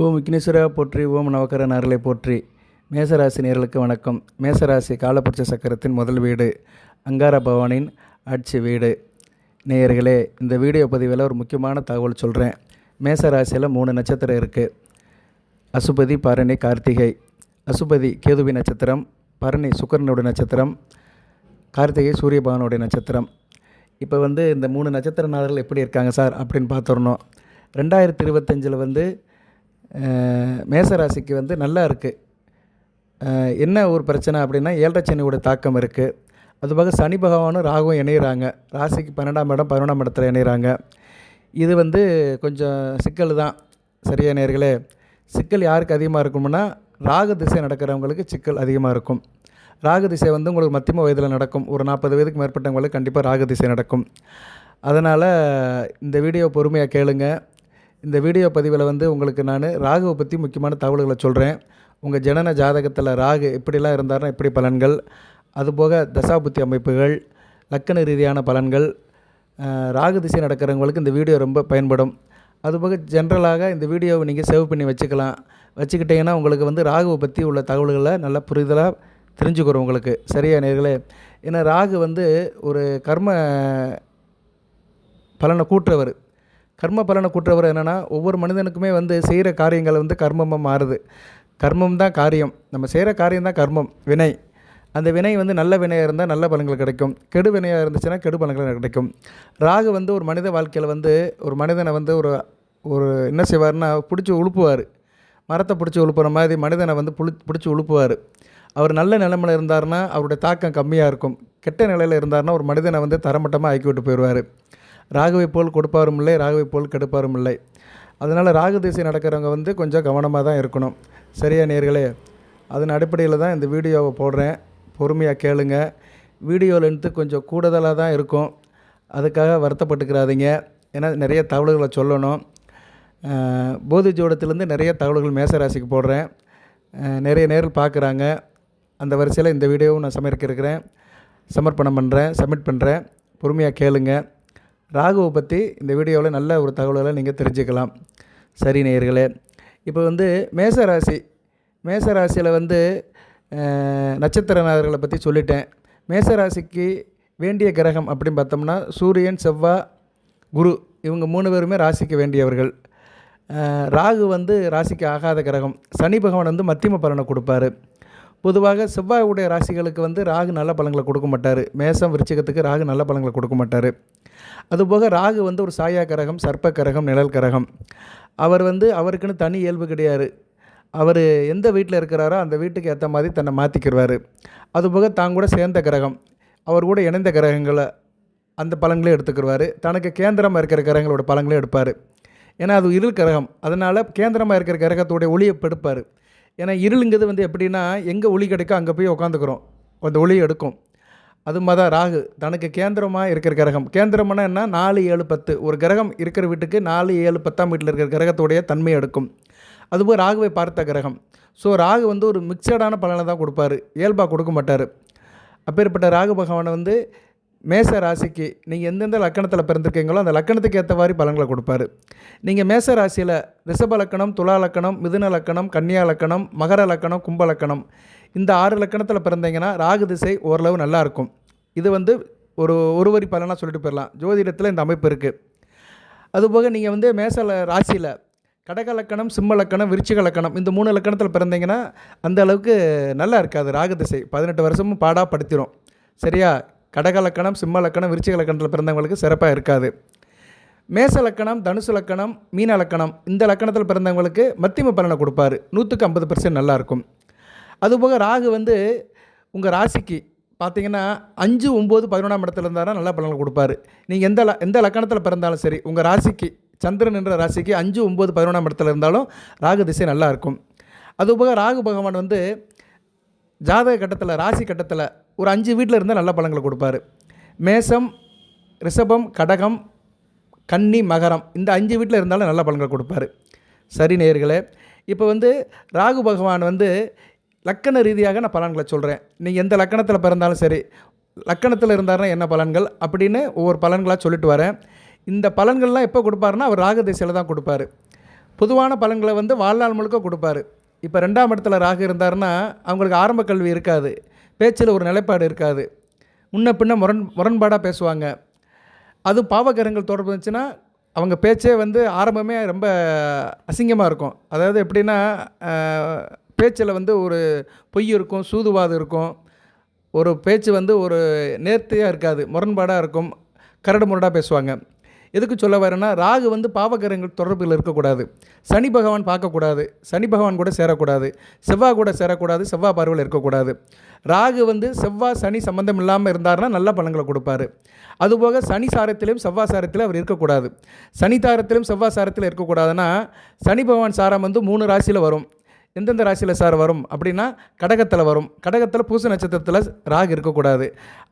ஓம் விக்னேஸ்வரா போற்றி, ஓம் நவக்கரன் அருளை போற்றி. மேசராசி நேயர்களுக்கு வணக்கம். மேசராசி காலபுருஷ சக்கரத்தின் முதல் வீடு, அங்கார பவானின் ஆட்சி வீடு. நேயர்களே, இந்த வீடியோ பதிவில் ஒரு முக்கியமான தகவல் சொல்கிறேன். மேசராசியில் 3 நட்சத்திரம் இருக்குது. அசுபதி, பரணி, கார்த்திகை. அசுபதி கேதுவி நட்சத்திரம், பரணி சுக்கிரனுடைய நட்சத்திரம், கார்த்திகை சூரிய பகவானுடைய நட்சத்திரம். இப்போ இந்த 3 நட்சத்திர நாதர்கள் எப்படி இருக்காங்க சார் அப்படின்னு பார்த்துடணும். 2025 மேசராசிக்கு நல்லா இருக்குது. என்ன ஒரு பிரச்சனை அப்படின்னா, 7ரை சனியோட தாக்கம் இருக்குது. அதுபோக சனி பகவானும் ராகுவும் இணைகிறாங்க. ராசிக்கு 12ஆம் இடம் 11ஆம் இடத்துல இணைகிறாங்க. இது கொஞ்சம் சிக்கல் தான். சரியா நேயர்களே? சிக்கல் யாருக்கு அதிகமாக இருக்கும்னா, ராகு திசை நடக்கிறவங்களுக்கு சிக்கல் அதிகமாக இருக்கும். ராகு திசை உங்களுக்கு மத்தியம வயதில் நடக்கும். ஒரு 40 வயதுக்கு மேற்பட்டவங்களுக்கு கண்டிப்பாக ராகு திசை நடக்கும். அதனால் இந்த வீடியோ பொறுமையாக கேளுங்க. இந்த வீடியோ பதிவில் உங்களுக்கு நான் ராகுவை பற்றி முக்கியமான தகவல்களை சொல்கிறேன். உங்கள் ஜனன ஜாதகத்தில் ராகு எப்படிலாம் இருந்தார்னா எப்படி பலன்கள், அதுபோக தசாபுத்தி அமைப்புகள், லக்கண ரீதியான பலன்கள், ராகு திசை நடக்கிறவங்களுக்கு இந்த வீடியோ ரொம்ப பயன்படும். அதுபோக ஜென்ரலாக இந்த வீடியோவை நீங்கள் சேவ் பண்ணி வச்சுக்கலாம். வச்சுக்கிட்டிங்கன்னா உங்களுக்கு ராகுவை பற்றி உள்ள தகவல்களை நல்லா புரிதலாக தெரிஞ்சுக்கிறோம் உங்களுக்கு. சரியா நேயர்களே? ஏன்னா ராகு ஒரு கர்ம பலனை கூட்டுறவர். கர்ம பலனை கூட்டுறவர் என்னென்னா, ஒவ்வொரு மனிதனுக்குமே செய்கிற காரியங்கள் கர்மமாக மாறுது. கர்மம் தான் காரியம். நம்ம செய்கிற காரியம் தான் கர்மம், வினை. அந்த வினை நல்ல வினையாக இருந்தால் நல்ல பலன்கள் கிடைக்கும். கெடு வினையாக இருந்துச்சுன்னா கெடு பலன்கள் கிடைக்கும். ராகு ஒரு மனித வாழ்க்கையில் ஒரு மனிதனை ஒரு என்ன செய்வார்னா, பிடிச்சி உழுப்புவார். மரத்தை பிடிச்சி உழுப்புற மாதிரி மனிதனை பிடிச்சி உழுப்புவார். அவர் நல்ல நிலைமையில் இருந்தார்னா அவருடைய தாக்கம் கம்மியாக இருக்கும். கெட்ட நிலையில் இருந்தார்னா ஒரு மனிதனை தரமட்டமாக ஆக்கி விட்டு போயிடுவார். ராகுவை போல் கொடுப்பாரும் இல்லை, ராகுவை போல் கெடுப்பாரும் இல்லை. அதனால் ராகு திசை நடக்கிறவங்க கொஞ்சம் கவனமாக தான் இருக்கணும். சரியா நேயர்களே? அதன் அடிப்படையில் தான் இந்த வீடியோவை போடுறேன். பொறுமையாக கேளுங்க. வீடியோ லென்த்து கொஞ்சம் கூடுதலாக தான் இருக்கும். அதுக்காக வருத்தப்பட்டுக்கிறாதீங்க. ஏன்னா நிறைய தகவல்களை சொல்லணும். போதி ஜோடத்துலேருந்து நிறைய தகவல்கள் மேசராசிக்கு போடுறேன். நிறைய நேரில் பார்க்குறாங்க. அந்த வரிசையில் இந்த வீடியோவும் நான் சமர்ப்பணம் பண்ணுறேன், சப்மிட் பண்ணுறேன். பொறுமையாக கேளுங்க. ராகுவை பற்றி இந்த வீடியோவில் நல்ல ஒரு தகவல்களை நீங்கள் தெரிஞ்சுக்கலாம். சரி நேயர்களே, இப்போ மேசராசியில் நட்சத்திரநாதர்களை பற்றி சொல்லிட்டேன். மேசராசிக்கு வேண்டிய கிரகம் அப்படின்னு பார்த்தோம்னா, சூரியன், செவ்வாய், குரு, இவங்க 3 பேருமே ராசிக்கு வேண்டியவர்கள். ராகு ராசிக்கு ஆகாத கிரகம். சனி பகவான் மத்தியம பலனை கொடுப்பார். பொதுவாக செவ்வாயுடைய ராசிகளுக்கு ராகு நல்ல பலன்களை கொடுக்க மாட்டார். மேசம், விருச்சிகத்துக்கு ராகு நல்ல பலன்களை கொடுக்க மாட்டார். அதுபோக ராகு ஒரு சாயா கிரகம், சர்ப்ப கிரகம், நிழல் கிரகம். அவர் அவருக்குன்னு தனி இயல்பு கிடையாது. அவர் எந்த வீட்டில் இருக்கிறாரோ அந்த வீட்டுக்கு ஏற்ற மாதிரி தன்னை மாற்றிக்கிடுவார். அதுபோக தான் கூட சேர்ந்த கிரகம், அவர் கூட இணைந்த கிரகங்களை அந்த பலன்களே எடுத்துக்கிடுவார். தனக்கு கேந்திரமாக இருக்கிற கிரகங்களோட பலன்களே எடுப்பார். ஏன்னா அது இருள் கிரகம். அதனால் கேந்திரமாக இருக்கிற கிரகத்தோடைய ஒளியை எடுப்பார். ஏன்னா இருளுங்கிறது எப்படின்னா, எங்கே ஒளி கிடைக்கும் அங்கே போய் உட்காந்துக்கிறோம், அந்த ஒளியை எடுக்கும். அது மாதிரி தான் ராகு தனக்கு கேந்திரமாக இருக்கிற கிரகம். கேந்திரம்னா என்ன? 4, 7, 10. ஒரு கிரகம் இருக்கிற வீட்டுக்கு 4, 7, 10ஆம் வீட்டில் இருக்கிற கிரகத்தோடைய தன்மையை எடுக்கும். அதுபோல் ராகுவை பார்த்த கிரகம். ஸோ ராகு ஒரு மிக்சடான பலனை தான் கொடுப்பார், இயல்பாக கொடுக்க மாட்டார். அப்பேற்பட்ட ராகு பகவானை மேச ராசிக்கு நீங்கள் எந்தெந்த லக்கணத்தில் பிறந்திருக்கீங்களோ அந்த லக்கணத்துக்கு ஏற்ற மாதிரி பலன்களை கொடுப்பார். நீங்கள் மேச ராசியில் ரிஷப லக்கணம், துலா லக்கணம், மிதுன லக்கணம், கன்னியா லக்கணம், மகர லக்கணம், கும்ப லக்கணம், இந்த 6 லக்கணத்தில் பிறந்தீங்கன்னா ராகு திசை ஓரளவு நல்லாயிருக்கும். இது ஒரு வரி பலனாக சொல்லிட்டு போயிடலாம். ஜோதிடத்தில் இந்த அமைப்பு இருக்குது. அதுபோக நீங்கள் மேச ராசியில் கடக லக்கணம், சிம்ம லக்கணம், விருச்சிக லக்கணம், இந்த 3 லக்கணத்தில் பிறந்தீங்கன்னா அந்த அளவுக்கு நல்லா இருக்காது. ராகு திசை 18 வருஷமும் பாடாக படுத்திடும். சரியா? கடக லக்கணம், சிம்ம லக்கணம், விருச்சிக லக்கணத்தில் பிறந்தவங்களுக்கு சிறப்பாக இருக்காது. மேச லக்கணம், தனுசு லக்கணம், மீன லக்கணம், இந்த லக்கணத்தில் பிறந்தவங்களுக்கு மத்தியம பலனை கொடுப்பார். 100க்கு 50% நல்லாயிருக்கும். அதுபோக ராகு உங்கள் ராசிக்கு பார்த்தீங்கன்னா 5, 9, 11ஆம் இடத்துல இருந்தாலும் நல்ல பலன்கள் கொடுப்பார். நீங்கள் எந்த லக்கணத்தில் பிறந்தாலும் சரி, உங்கள் ராசிக்கு சந்திரன் என்ற ராசிக்கு 5, 9, 11ஆம் இடத்துல இருந்தாலும் ராகு திசை நல்லாயிருக்கும். அதுபோக ராகு பகவான் ஜாதக கட்டத்தில், ராசி கட்டத்தில் ஒரு 5 வீட்டில் இருந்தால் நல்ல பலன்களை கொடுப்பார். மேசம், ரிஷபம், கடகம், கன்னி, மகரம், இந்த 5 வீட்டில் இருந்தாலும் நல்ல பலன்களை கொடுப்பார். சரி நேயர்களே, இப்போ ராகு பகவான் லக்கண ரீதியாக நான் பலன்களை சொல்கிறேன். நீங்கள் எந்த லக்கணத்தில் பிறந்தாலும் சரி, லக்கணத்தில் இருந்தாருன்னா என்ன பலன்கள் அப்படின்னு ஒவ்வொரு பலன்களாக சொல்லிட்டு வரேன். இந்த பலன்கள்லாம் எப்போ கொடுப்பாருன்னா அவர் ராகு திசையில் தான் கொடுப்பார். பொதுவான பலன்களை வந்து வாழ்நாள் முழுக்க கொடுப்பாரு. இப்போ 2ஆம் இடத்துல ராகு இருந்தாருன்னா அவங்களுக்கு ஆரம்ப கல்வி இருக்காது, பேச்சில் ஒரு நிலைப்பாடு இருக்காது, முன்ன பின்ன முரண்பாடாக பேசுவாங்க. அதுவும் பாவகிரகங்கள் தொடர்பு இருந்துச்சுன்னா அவங்க பேச்சே வந்து ஆரம்பமே ரொம்ப அசிங்கமாக இருக்கும். அதாவது எப்படின்னா பேச்சில் வந்து ஒரு பொய் இருக்கும், சூதுவாதம் இருக்கும், ஒரு பேச்சு வந்து ஒரு நேர்த்தியாக இருக்காது, முரண்பாடாக இருக்கும், கரடு முரடாக பேசுவாங்க. எதுக்கு சொல்ல வரேன்னா ராகு வந்து பாவகிரகங்கள் தொடர்பில் இருக்கக்கூடாது, சனி பகவான் பார்க்கக்கூடாது, சனி பகவான் கூட சேரக்கூடாது, செவ்வாய் கூட சேரக்கூடாது, செவ்வாய் பார்வையில் இருக்கக்கூடாது. ராகு வந்து செவ்வாய் சனி சம்மந்தம் இல்லாமல் இருந்தார்னா நல்ல பலன்களை கொடுப்பாரு. அதுபோக சனி சாரத்திலையும் செவ்வாய் சாரத்திலும் அவர் இருக்கக்கூடாது. சனி தாரத்திலும் செவ்வாய் சாரத்தில் இருக்கக்கூடாதுன்னா சனி பகவான் சாரம் வந்து 3 ராசியில் வரும். எந்தெந்த ராசியில் சார் வரும் அப்படின்னா கடகத்தில் வரும். கடகத்தில் பூச நட்சத்திரத்தில் ராகு இருக்கக்கூடாது.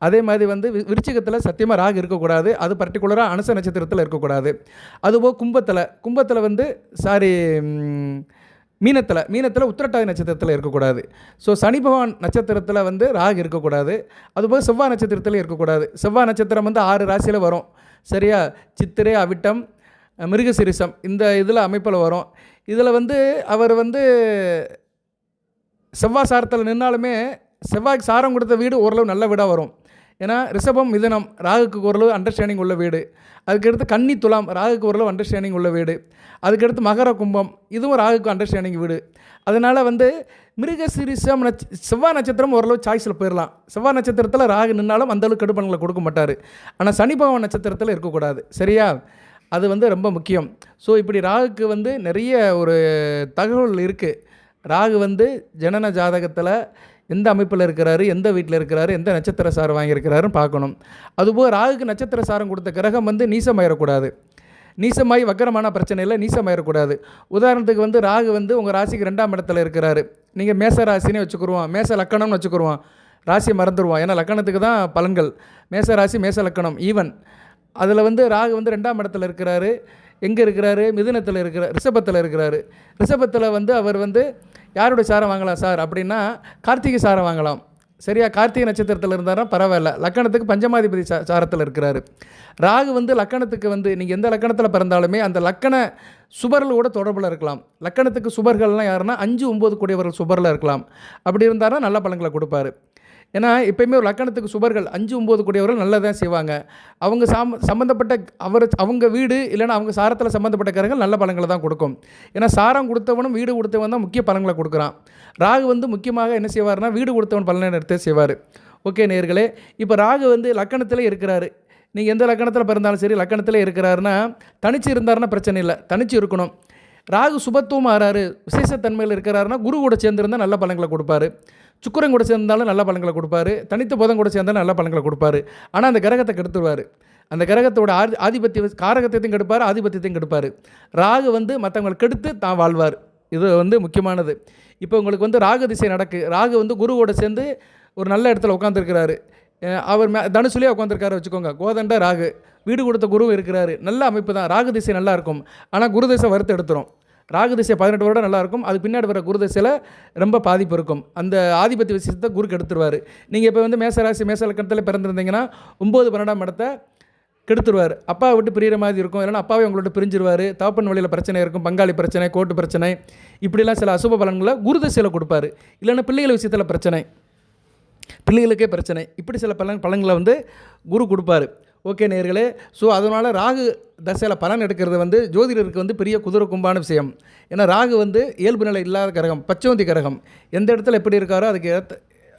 அதே மாதிரி வந்து விருச்சிகத்தில் சத்தியமாக ராகு இருக்கக்கூடாது, அது பர்டிகுலராக அனுச நட்சத்திரத்தில் இருக்கக்கூடாது. அதுபோல் கும்பத்தில் வந்து மீனத்தில் உத்திரட்டாதி நட்சத்திரத்தில் இருக்கக்கூடாது. ஸோ சனி பகவான் நட்சத்திரத்தில் வந்து ராகு இருக்கக்கூடாது. அதுபோல் செவ்வாய் நட்சத்திரத்தில் இருக்கக்கூடாது. செவ்வாய் நட்சத்திரம் வந்து 6 ராசியில் வரும், சரியா? சித்திரை, அவிட்டம், மிருகசிரிசம், இந்த இதில் அமைப்பில் வரும். இதில் வந்து அவர் வந்து செவ்வாய் சாரத்தில் நின்னாலுமே செவ்வாய்க்கு சாரம் கொடுத்த வீடு ஓரளவு நல்ல வீடாக வரும். ஏன்னா ரிஷபம், மிதுனம் ராகுக்கு ஓரளவு அண்டர்ஸ்டாண்டிங் உள்ள வீடு. அதுக்கடுத்து கன்னி, துலாம் ராகுக்கு ஓரளவு அண்டர்ஸ்டாண்டிங் உள்ள வீடு. அதுக்கடுத்து மகர, கும்பம் இதுவும் ராகுக்கு அண்டர்ஸ்டாண்டிங் வீடு. அதனால் வந்து மிருகசிரிசம் செவ்வாய் நட்சத்திரம் ஓரளவு சாய்ஸில் போயிடலாம். செவ்வாய் நட்சத்திரத்தில் ராகு நின்னாலும் அந்தளவுக்கு கெடுபலன்களை கொடுக்க மாட்டார். ஆனால் சனி பகவான் நட்சத்திரத்தில் இருக்கக்கூடாது, சரியா? அது வந்து ரொம்ப முக்கியம். ஸோ இப்படி ராகுக்கு வந்து நிறைய ஒரு தகவல் இருக்குது. ராகு வந்து ஜனன ஜாதகத்தில் எந்த அமைப்பில் இருக்கிறாரு, எந்த வீட்டில் இருக்கிறாரு, எந்த நட்சத்திர சாரம் வாங்கியிருக்கிறாருன்னு பார்க்கணும். அதுபோல் ராகுக்கு நட்சத்திர சாரம் கொடுத்த கிரகம் வந்து நீசமாயிடக்கூடாது. நீசமாகி வக்கரமான பிரச்சனை இல்லை, நீசமாயிடக்கூடாது. உதாரணத்துக்கு வந்து ராகு வந்து உங்கள் ராசிக்கு 2ஆம் இடத்துல இருக்கிறாரு. நீங்கள் மேச ராசினே வச்சுக்கிடுவோம், மேச லக்கணம்னு வச்சுக்கிடுவோம், ராசியை மறந்துடுவோம். ஏன்னா லக்கணத்துக்கு தான் பலன்கள். மேச ராசி, மேச லக்கணம் ஈவன். அதில் வந்து ராகு வந்து 2ஆம் இடத்துல இருக்கிறாரு. எங்கே இருக்கிறாரு? மிதுனத்தில் இருக்கிறார், ரிஷபத்தில் இருக்கிறார். ரிஷபத்தில் வந்து அவர் வந்து யாருடைய சாரம் வாங்கலாம் சார் அப்படின்னா கார்த்திகை சாரம் வாங்கலாம், சரியா? கார்த்திகை நட்சத்திரத்தில் இருந்தாரா பரவாயில்ல. லக்கணத்துக்கு பஞ்சமாதிபதி சாரத்தில் இருக்கிறாரு. ராகு வந்து லக்கணத்துக்கு வந்து நீங்கள் எந்த லக்கணத்தில் பிறந்தாலுமே அந்த லக்கண சுபர்கள் கூட தொடர்பில் இருக்கலாம். லக்கணத்துக்கு சுபர்கள்லாம் யாருன்னா 5, 9 கூடியவர்கள் சுபரில் இருக்கலாம். அப்படி இருந்தாலும் நல்ல பலன்களை கொடுப்பாரு. ஏன்னா எப்போயுமே ஒரு லக்கணத்துக்கு சுபர்கள் 5, 9 கூடியவர்கள் நல்லதான் செய்வாங்க. அவங்க சம்மந்தப்பட்ட அவங்க வீடு இல்லைன்னா அவங்க சாரத்தில் சம்மந்தப்பட்ட கிரகங்கள் நல்ல பலன்களை தான் கொடுக்கும். ஏன்னா சாரம் கொடுத்தவனும் வீடு கொடுத்தவன் தான் முக்கிய பலன்களை கொடுக்குறான். ராகு வந்து முக்கியமாக என்ன செய்வார்னா வீடு கொடுத்தவன் பலனை எடுத்து செய்வார். ஓகே நேயர்களே, இப்போ ராகு வந்து லக்கணத்திலே இருக்கிறாரு. நீங்கள் எந்த லக்கணத்தில் பிறந்தாலும் சரி லக்கணத்திலே இருக்கிறாருன்னா தனிச்சு இருந்தாருன்னா பிரச்சனை இல்லை, தனிச்சு இருக்கணும். ராகு சுபத்துவம் ஆறாரு, விசேஷத்தன்மையில் இருக்கிறாருன்னா குரு கூட சேர்ந்துருந்தால் நல்ல பலன்களை கொடுப்பாரு. சுக்கிரன் கூட சேர்ந்தாலும் நல்ல பலன்களை கொடுப்பாரு. தனித்த புதன் கூட சேர்ந்தாலும் நல்ல பலன்களை கொடுப்பாரு. ஆனால் அந்த கிரகத்தை கெடுத்துருவார். அந்த கிரகத்தோட ஆதிபத்திய காரகத்தையும் கெடுப்பார், ஆதிபத்தியத்தையும் கெடுப்பார். ராகு வந்து மற்றவங்களை கெடுத்து தான் வாழ்வார். இது வந்து முக்கியமானது. இப்போ உங்களுக்கு வந்து ராகு திசை நடக்கு. ராகு வந்து குருவோட சேர்ந்து ஒரு நல்ல இடத்துல உட்காந்துருக்கிறாரு. அவர் தனுசுலேயே உட்காந்துருக்காரு வச்சுக்கோங்க. கோதண்ட ராகு, வீடு கொடுத்த குரு இருக்கிறாரு. நல்ல அமைப்பு தான். ராகு திசை நல்லா இருக்கும். ஆனால் குரு திசை வறுத்து எடுத்துரும். ராகு திசை 18 வருடம் நல்லாயிருக்கும், அது பின்னாடி வர குரு திசையில் ரொம்ப பாதிப்பு இருக்கும். அந்த ஆதிபத்திய விஷயத்தை குருக்கு எடுத்துருவார். நீங்கள் இப்போ வந்து மேசராசி மேச லக்கணத்தில் பிறந்திருந்தீங்கன்னா 9, 12ஆம் இடத்தை கெடுத்துருவார். அப்பாவை விட்டு பிரிகிற மாதிரி இருக்கும், இல்லைனா அப்பாவை உங்கள்கிட்ட பிரிஞ்சிருவார். தகப்பன் வழியில் பிரச்சனை இருக்கும், பங்காளி பிரச்சனை, கோர்ட்டு பிரச்சனை, இப்படிலாம் சில அசுப பலன்களை குரு திசையில் கொடுப்பார். இல்லைன்னா பிள்ளைகள் விஷயத்தில் பிரச்சனை, பிள்ளைகளுக்கே பிரச்சனை, இப்படி சில பலன்களை வந்து குரு கொடுப்பார். ஓகே நேயர்களே, ஸோ அதனால் ராகு தசையில் பலன் எடுக்கிறது வந்து ஜோதிடருக்கு வந்து பெரிய குதிரை கும்பான விஷயம். ஏன்னா ராகு வந்து இயல்பு நிலை இல்லாத கிரகம், பச்சோந்தி கிரகம். எந்த இடத்துல எப்படி இருக்காரோ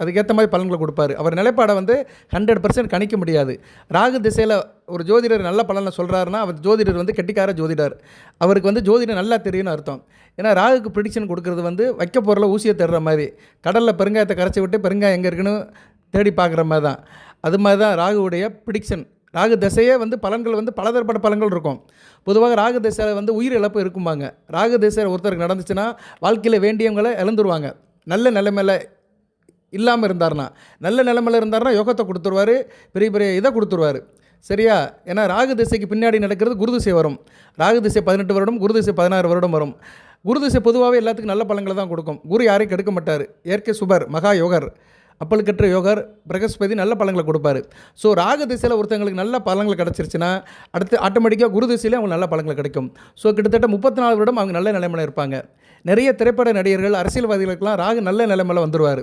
அதுக்கேற்ற மாதிரி பலன்களை கொடுப்பார். அவர் நிலைப்பாடை வந்து 100% கணிக்க முடியாது. ராகு திசையில் ஒரு ஜோதிடர் நல்ல பலனை சொல்கிறாருன்னா அவர் ஜோதிடர் வந்து கெட்டிக்கார ஜோதிடர். அவருக்கு வந்து ஜோதிடர் நல்லா தெரியும்னு அர்த்தம். ஏன்னா ராகுக்கு ப்ரிடிக்ஷன் கொடுக்குறது வந்து வைக்க போகிறல ஊசியை தேடுற மாதிரி, கடலில் பெருங்காயத்தை கரைச்சி விட்டு பெருங்காயம் எங்கே இருக்குன்னு தேடி பார்க்குற மாதிரி தான். அது மாதிரி தான் ராகுவுடைய ப்ரிடிக்ஷன். ராகு திசையே வந்து பலன்கள் வந்து பலதரப்பட்ட பலன்கள் இருக்கும். பொதுவாக ராகு திசையில் வந்து உயிர் இழப்பு இருக்கும்பாங்க. ராகு திசையில் ஒருத்தருக்கு நடந்துச்சுன்னா வாழ்க்கையில் வேண்டியவங்களை இழந்துருவாங்க. நல்ல நிலைமையில் இல்லாமல் இருந்தார்னா, நல்ல நிலைமையில் இருந்தார்னா யோகத்தை கொடுத்துருவார், பெரிய பெரிய இதை கொடுத்துருவார், சரியா? ஏன்னா ராகு திசைக்கு பின்னாடி நடக்கிறது குரு திசை வரும். ராகு திசை 18 வருடம், குரு திசை 16 வருடம் வரும். குரு திசை பொதுவாகவே எல்லாத்துக்கும் நல்ல பலன்களை தான் கொடுக்கும். குரு யாரையும் கெடுக்க மாட்டார். இயற்கை சுபர், மகா யோகர். அப்பழுக்கற்ற யோகர் பிரகஸ்பதி நல்ல பலன்களை கொடுப்பாரு. ஸோ ராகு திசையில் ஒருத்தங்களுக்கு நல்ல பலன்கள் கிடச்சிருச்சுன்னா அடுத்து ஆட்டோமேட்டிக்காக குரு திசையிலே அவங்களுக்கு நல்ல பலன்கள் கிடைக்கும். ஸோ கிட்டத்தட்ட 34 வருடம் அவங்க நல்ல நிலைமையில் இருப்பாங்க. நிறைய திரைப்பட நடிகர்கள் அரசியல்வாதிகளுக்கெல்லாம் ராகு நல்ல நிலைமையில் வந்துடுவார்.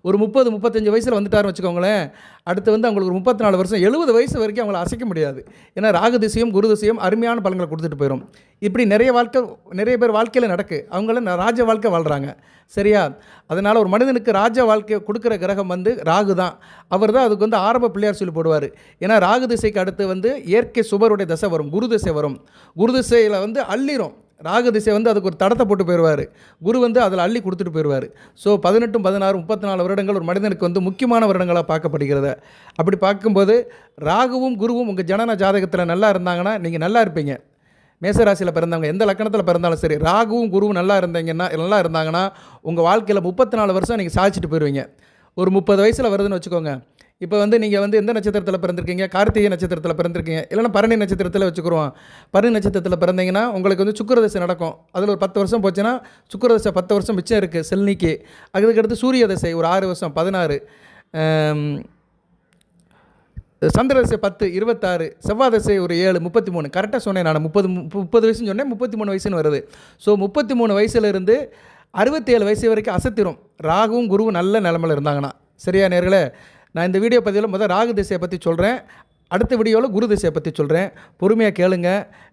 ஒரு 30-35 வயசில் வந்துட்டாருன்னு வச்சுக்கோங்களேன். அடுத்து வந்து அவங்களுக்கு ஒரு 34 வருஷம் 70 வயசு வரைக்கும் அவங்கள அசைக்க முடியாது. ஏன்னா ராகு திசையும் குரு திசையும் அருமையான பலன்களை கொடுத்துட்டு போயிடும். இப்படி நிறைய பேர் வாழ்க்கையில் நடக்கு. அவங்கள ராஜ வாழ்க்கை வாழ்கிறாங்க. சரியா? அதனால் ஒரு மனிதனுக்கு ராஜ வாழ்க்கையை கொடுக்குற கிரகம் வந்து ராகு தான். அவர் தான் அதுக்கு வந்து ஆரம்ப பிள்ளையார் சொல்லி போடுவார். ஏன்னா ராகு திசைக்கு அடுத்து வந்து இயற்கை சுபருடைய திசை வரும், குரு திசை வரும். குரு திசையில் வந்து அள்ளிரும். ராகு திசை வந்து அதுக்கு ஒரு தடத்தை போட்டு போயிடுவார். குரு வந்து அதில் அள்ளி கொடுத்துட்டு போயிடுவார். ஸோ 18, 16, 34 வருடங்கள் ஒரு மனிதனுக்கு வந்து முக்கியமான வருடங்களாக பார்க்கப்படுகிறது. அப்படி பார்க்கும்போது ராகுவும் குருவும் உங்கள் ஜனன ஜாதகத்தில் நல்லா இருந்தாங்கன்னா நீங்கள் நல்லா இருப்பீங்க. மேசராசியில் பிறந்தவங்க எந்த லக்கணத்தில் பிறந்தாலும் சரி, ராகுவும் குருவும் நல்லா இருந்தாங்கன்னா உங்கள் வாழ்க்கையில் 34 வருஷம் நீங்கள் சாதிச்சுட்டு போயிடுவீங்க. ஒரு 30 வயசில் வருதுன்னு வச்சுக்கோங்க. இப்போ வந்து நீங்கள் வந்து எந்த நட்சத்திரத்தில் பிறந்திருக்கீங்க? கார்த்திகை நட்சத்திரத்தில் பிறந்திருக்கீங்க, இல்லைன்னா பரணி நட்சத்திரத்தில் வச்சுக்கிறோம். பரணி நட்சத்திரத்தில் பிறந்தீங்கன்னா உங்களுக்கு வந்து சுக்கிரதசை நடக்கும். அதில் ஒரு 10 வருஷம் போச்சுன்னா சுக்கிரதசை 10 வருஷம் மிச்சம் இருக்குது செல்னிக்கு. அதுக்கடுத்து சூரிய தசை ஒரு 6 வருஷம் 16, சந்திரதசை 10, 26, செவ்வாதசை ஒரு 7, 33. கரெக்டாக சொன்னேன் நான். 30 வயசுன்னு சொன்னேன், 33 வயசுன்னு வருது. ஸோ 33 வயசுலேருந்து 67 வயசு வரைக்கும் அசத்திரும் ராகுவும் குருவும் நல்ல நிலமையில் இருந்தாங்கன்னா. சரியா நேர்களே? நான் இந்த வீடியோ பதிவில் முதல் ராகு திசையை பற்றி சொல்கிறேன். அடுத்த வீடியோவில் குரு திசையை பற்றி சொல்கிறேன். பொறுமையாக கேளுங்க.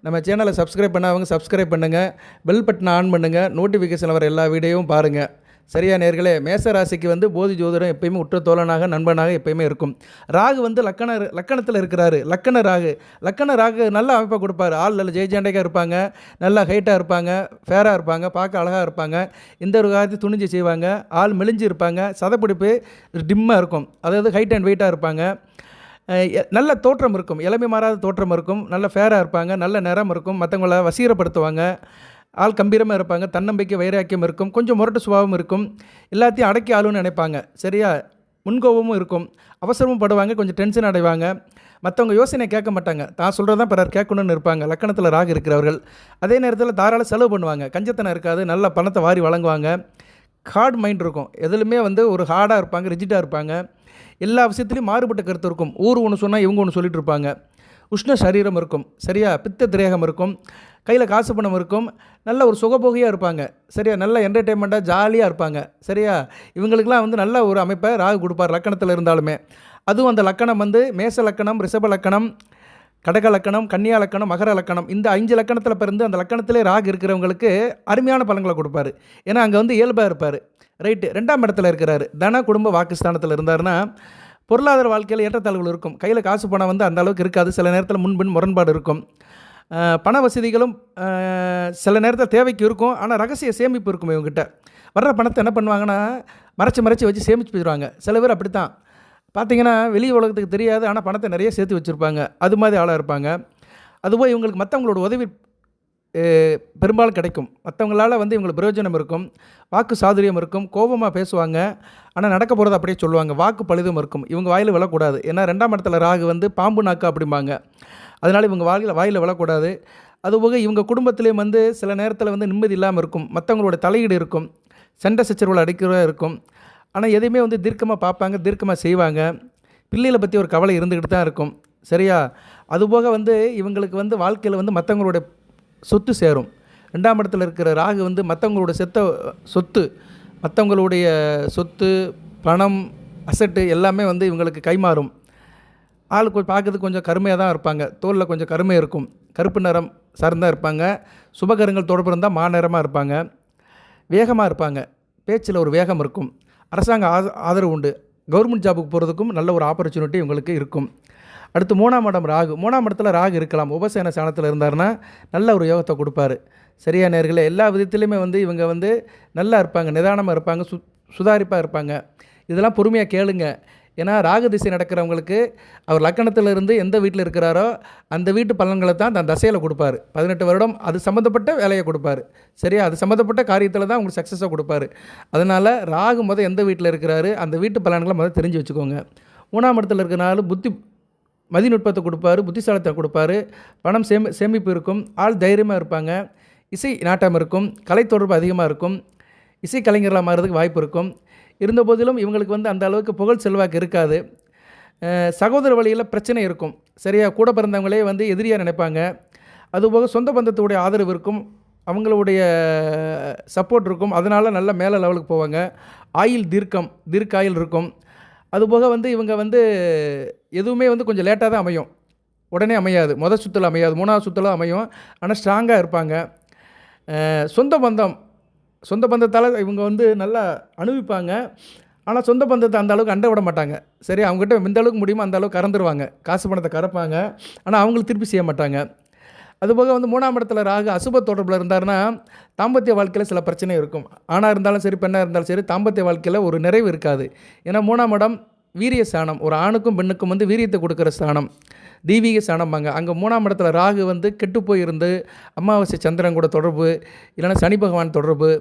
நம்ம சேனலை சப்ஸ்கிரைப் பண்ணாதவங்க சப்ஸ்கிரைப் பண்ணுங்கள். பெல் பட்டனை ஆன் பண்ணுங்கள். நோட்டிஃபிகேஷன் வர எல்லா வீடியோவும் பாருங்கள். சரியா நேர்களே? மேச ராசிக்கு வந்து போதி ஜோதிடம் எப்பயுமே உற்ற தோழனாக நண்பனாக எப்பயுமே இருக்கும். ராகு வந்து லக்கணத்தில் இருக்கிறாரு. லக்கண ராகு நல்ல அமைப்பை கொடுப்பாரு. ஆள் நல்ல ஜெயஜாண்டைக்காக இருப்பாங்க, நல்லா ஹைட்டாக இருப்பாங்க, ஃபேராக இருப்பாங்க, பார்க்க அழகாக இருப்பாங்க, இந்த ஒரு காரியத்தை துணிஞ்சு செய்வாங்க, ஆள் மெலிஞ்சு இருப்பாங்க, சதப்பிடிப்பு டிம்மாக இருக்கும், அதாவது ஹைட் அண்ட் வெயிட்டாக இருப்பாங்க, நல்ல தோற்றம் இருக்கும், இளமை மாறாத தோற்றம் இருக்கும், நல்ல ஃபேராக இருப்பாங்க, நல்ல நிறம் இருக்கும், மற்றவங்கள வசீகரப்படுத்துவாங்க, ஆள் கம்பீரமாக இருப்பாங்க, தன்னம்பிக்கை வைராக்கியம் இருக்கும், கொஞ்சம் முரட்டு சுபாவம் இருக்கும், எல்லாத்தையும் அடக்கி ஆளுன்னு நினைப்பாங்க. சரியா? முன்கோபமும் இருக்கும், அவசரமும் படுவாங்க, கொஞ்சம் டென்ஷன் அடைவாங்க, மற்றவங்க யோசனை கேட்க மாட்டாங்க, தான் சொல்கிறது தான் பிறர் கேட்கணும்னு இருப்பாங்க. லக்கணத்தில் ராகு இருக்கிறவர்கள் அதே நேரத்தில் தாராள செலவு பண்ணுவாங்க, கஞ்சத்தனம் இருக்காது, நல்ல பணத்தை வாரி வழங்குவாங்க, ஹார்ட் மைண்ட் இருக்கும், எதுலையுமே வந்து ஒரு ஹார்டாக இருப்பாங்க, ரிஜிட்டாக இருப்பாங்க, எல்லா விஷயத்துலையும் மாறுபட்ட கருத்து இருக்கும், ஊர் ஒன்று சொன்னால் இவங்க ஒன்று சொல்லிட்டு இருப்பாங்க, உஷ்ண சரீரம் இருக்கும். சரியா? பித்த திரேகம் இருக்கும், கையில் காசு பணம் இருக்கும், நல்ல ஒரு சுகபோகியாக இருப்பாங்க. சரியா? நல்ல என்டர்டெயின்மெண்ட்டாக ஜாலியாக இருப்பாங்க. சரியா? இவங்களுக்கெல்லாம் வந்து நல்ல ஒரு அமைப்பை ராகு கொடுப்பார் லக்கணத்தில் இருந்தாலுமே. அதுவும் அந்த லக்கணம் வந்து மேச லக்கணம், ரிஷப லக்கணம், கடக லக்கணம், கன்னியா லக்கணம், மகர லக்கணம், இந்த 5 லக்கணத்தில் பிறந்து அந்த லக்கணத்திலே ராகு இருக்கிறவங்களுக்கு அருமையான பலன்களை கொடுப்பார். ஏன்னா அங்கே வந்து இயல்பாக இருப்பார். ரைட்டு. 2ஆம் இடத்துல இருக்கிறாரு. தன குடும்ப வாக்குஸ்தானத்தில் இருந்தாருன்னா பொருளாதார வாழ்க்கையில் ஏற்றத்தாழ்வுகள் இருக்கும். கையில் காசு பணம் வந்து அந்த அளவுக்கு இருக்காது. சில நேரத்தில் முன்பின் முரண்பாடு இருக்கும். பண வசதிகளும் சில நேரத்தில் தேவைக்கு இருக்கும். ஆனால் ரகசிய சேமிப்பு இருக்கும். இவங்ககிட்ட வர்ற பணத்தை என்ன பண்ணுவாங்கன்னா மறைச்சி வச்சு சேமித்து போயிடுவாங்க. சில பேர் அப்படி தான் பார்த்தீங்கன்னா வெளி உலகத்துக்கு தெரியாது, ஆனால் பணத்தை நிறைய சேர்த்து வச்சுருப்பாங்க. அது மாதிரி ஆளாக இருப்பாங்க. அதுபோல் இவங்களுக்கு மற்றவங்களோட உதவி பெரும்பாலும் கிடைக்கும். மற்றவங்களால் வந்து இவங்களுக்கு பிரயோஜனம் இருக்கும், வாக்கு சாதுரியம் இருக்கும், கோபமாக பேசுவாங்க, ஆனால் நடக்க போகிறது அப்படியே சொல்லுவாங்க, வாக்கு பழுதும் இருக்கும். இவங்க வாயில் விழக்கூடாது. ஏன்னா 2ஆம் இடத்துல ராகு வந்து பாம்பு நாக்கு அப்படிம்பாங்க. அதனால் இவங்க வாயில் விழக்கூடாது. அதுபோக இவங்க குடும்பத்திலேயும் வந்து சில நேரத்தில் வந்து நிம்மதி இல்லாமல் இருக்கும், மற்றவங்களோட தலையீடு இருக்கும், சண்டை சச்சரவுகள் அடிக்கிறதா இருக்கும். ஆனால் எதையுமே வந்து தீர்க்கமாக பார்ப்பாங்க, தீர்க்கமாக செய்வாங்க. பிள்ளைகளை பற்றி ஒரு கவலை இருந்துக்கிட்டு தான் இருக்கும். சரியா? அதுபோக வந்து இவங்களுக்கு வந்து வாழ்க்கையில் வந்து மற்றவங்களோட சொத்து சேரும். 2ஆம் இடத்துல இருக்கிற ராகு வந்து மற்றவங்களோட மற்றவங்களுடைய சொத்து, பணம், அசட்டு எல்லாமே வந்து இவங்களுக்கு கைமாறும். ஆள் பார்க்கறதுக்கு கொஞ்சம் கருமையாக தான் இருப்பாங்க. தோலில் கொஞ்சம் கருமை இருக்கும், கருப்பு நிறம் சார்ந்தாக இருப்பாங்க. சுபகரங்கள் தொடர்பு இருந்தால் மாநிறமாக இருப்பாங்க, வேகமாக இருப்பாங்க, பேச்சில் ஒரு வேகம் இருக்கும், அரசாங்க ஆதரவு உண்டு, கவர்மெண்ட் ஜாபுக்கு போகிறதுக்கும் நல்ல ஒரு ஆப்பர்ச்சுனிட்டி இவங்களுக்கு இருக்கும். அடுத்து 3ஆம் இடம் ராகு. 3ஆம் இடத்துல ராகு இருக்கலாம். உபசேன ஸ்தானத்தில் இருந்தாருன்னா நல்ல ஒரு யோகத்தை கொடுப்பாரு. சரியா நேர்களே? எல்லா விதத்துலையுமே வந்து இவங்க வந்து நல்லா இருப்பாங்க, நிதானமாக இருப்பாங்க, சுதாரிப்பாக இருப்பாங்க. இதெல்லாம் பொறுமையாக கேளுங்க. ஏன்னா ராகு திசை நடக்கிறவங்களுக்கு அவர் லக்கணத்திலிருந்து எந்த வீட்டில் இருக்கிறாரோ அந்த வீட்டு பலன்களை தான் தன் தசையில் கொடுப்பாரு. 18 வருடம் அது சம்மந்தப்பட்ட வேலையை கொடுப்பாரு. சரியா? அது சம்மந்தப்பட்ட காரியத்தில் தான் உங்களுக்கு சக்ஸஸாக கொடுப்பாரு. அதனால் ராகு எந்த வீட்டில் இருக்கிறாரு அந்த வீட்டு பலன்களை தெரிஞ்சு வச்சுக்கோங்க. 3ஆம் இடத்துல இருக்கிறனால மதிநுட்பத்தை கொடுப்பாரு, புத்திசாலத்தை கொடுப்பாரு, பணம் சேமிப்பு இருக்கும், ஆள் தைரியமாக இருப்பாங்க, இசை நாட்டம் இருக்கும், கலை தொடர்பு அதிகமாக இருக்கும், இசை கலைஞர்களாக மாறுறதுக்கு வாய்ப்பு இருக்கும். இருந்த போதிலும் இவங்களுக்கு வந்து அந்த அளவுக்கு புகழ் செல்வாக்கு இருக்காது. சகோதர வழியில் பிரச்சனை இருக்கும். சரியா? கூட பிறந்தவங்களே வந்து எதிரியாக நினைப்பாங்க. அதுபோக சொந்த பந்தத்துடைய ஆதரவு இருக்கும். அவங்களுடைய சப்போர்ட் இருக்கும். அதனால் நல்ல மேலே லெவலுக்கு போவாங்க. தீர்க்க ஆயுள் இருக்கும். அதுபோக வந்து இவங்க வந்து எதுவுமே வந்து கொஞ்சம் லேட்டாக தான் அமையும். உடனே அமையாது. மொதல் சுற்றில் அமையாது, 3வது சுற்றில் அமையும். ஆனால் ஸ்ட்ராங்காக இருப்பாங்க. சொந்த பந்தத்தால் இவங்க வந்து நல்லா அனுபவிப்பாங்க. ஆனால் சொந்த பந்தத்தை அந்த அளவுக்கு அண்ட விட மாட்டாங்க. சரி, அவங்ககிட்ட எந்த அளவுக்கு முடியுமோ அந்த அளவுக்கு கறந்துருவாங்க. காசு பணத்தை கறப்பாங்க. ஆனால் அவங்களுக்கு திருப்பி செய்ய மாட்டாங்க. அதுபோக வந்து 3ஆம் இடத்துல ராகு அசுப தொடர்பில் இருந்தாருன்னா தாம்பத்திய வாழ்க்கையில் சில பிரச்சனை இருக்கும். ஆணாக இருந்தாலும் சரி, பெண்ணாக இருந்தாலும் சரி, தாம்பத்திய வாழ்க்கையில் ஒரு நிறைவு இருக்காது. ஏன்னா 3ஆம் இடம் வீரிய ஸ்தானம். ஒரு ஆணுக்கும் பெண்ணுக்கும் வந்து வீரியத்தை கொடுக்குற ஸ்தானம், தெய்வீக ஸ்தானம்பாங்க. அங்கே 3ஆம் இடத்துல ராகு வந்து கெட்டு போயிருந்து அமாவாசை சந்திரன் கூட தொடர்பு, இல்லைன்னா சனி பகவான் தொடர்பு,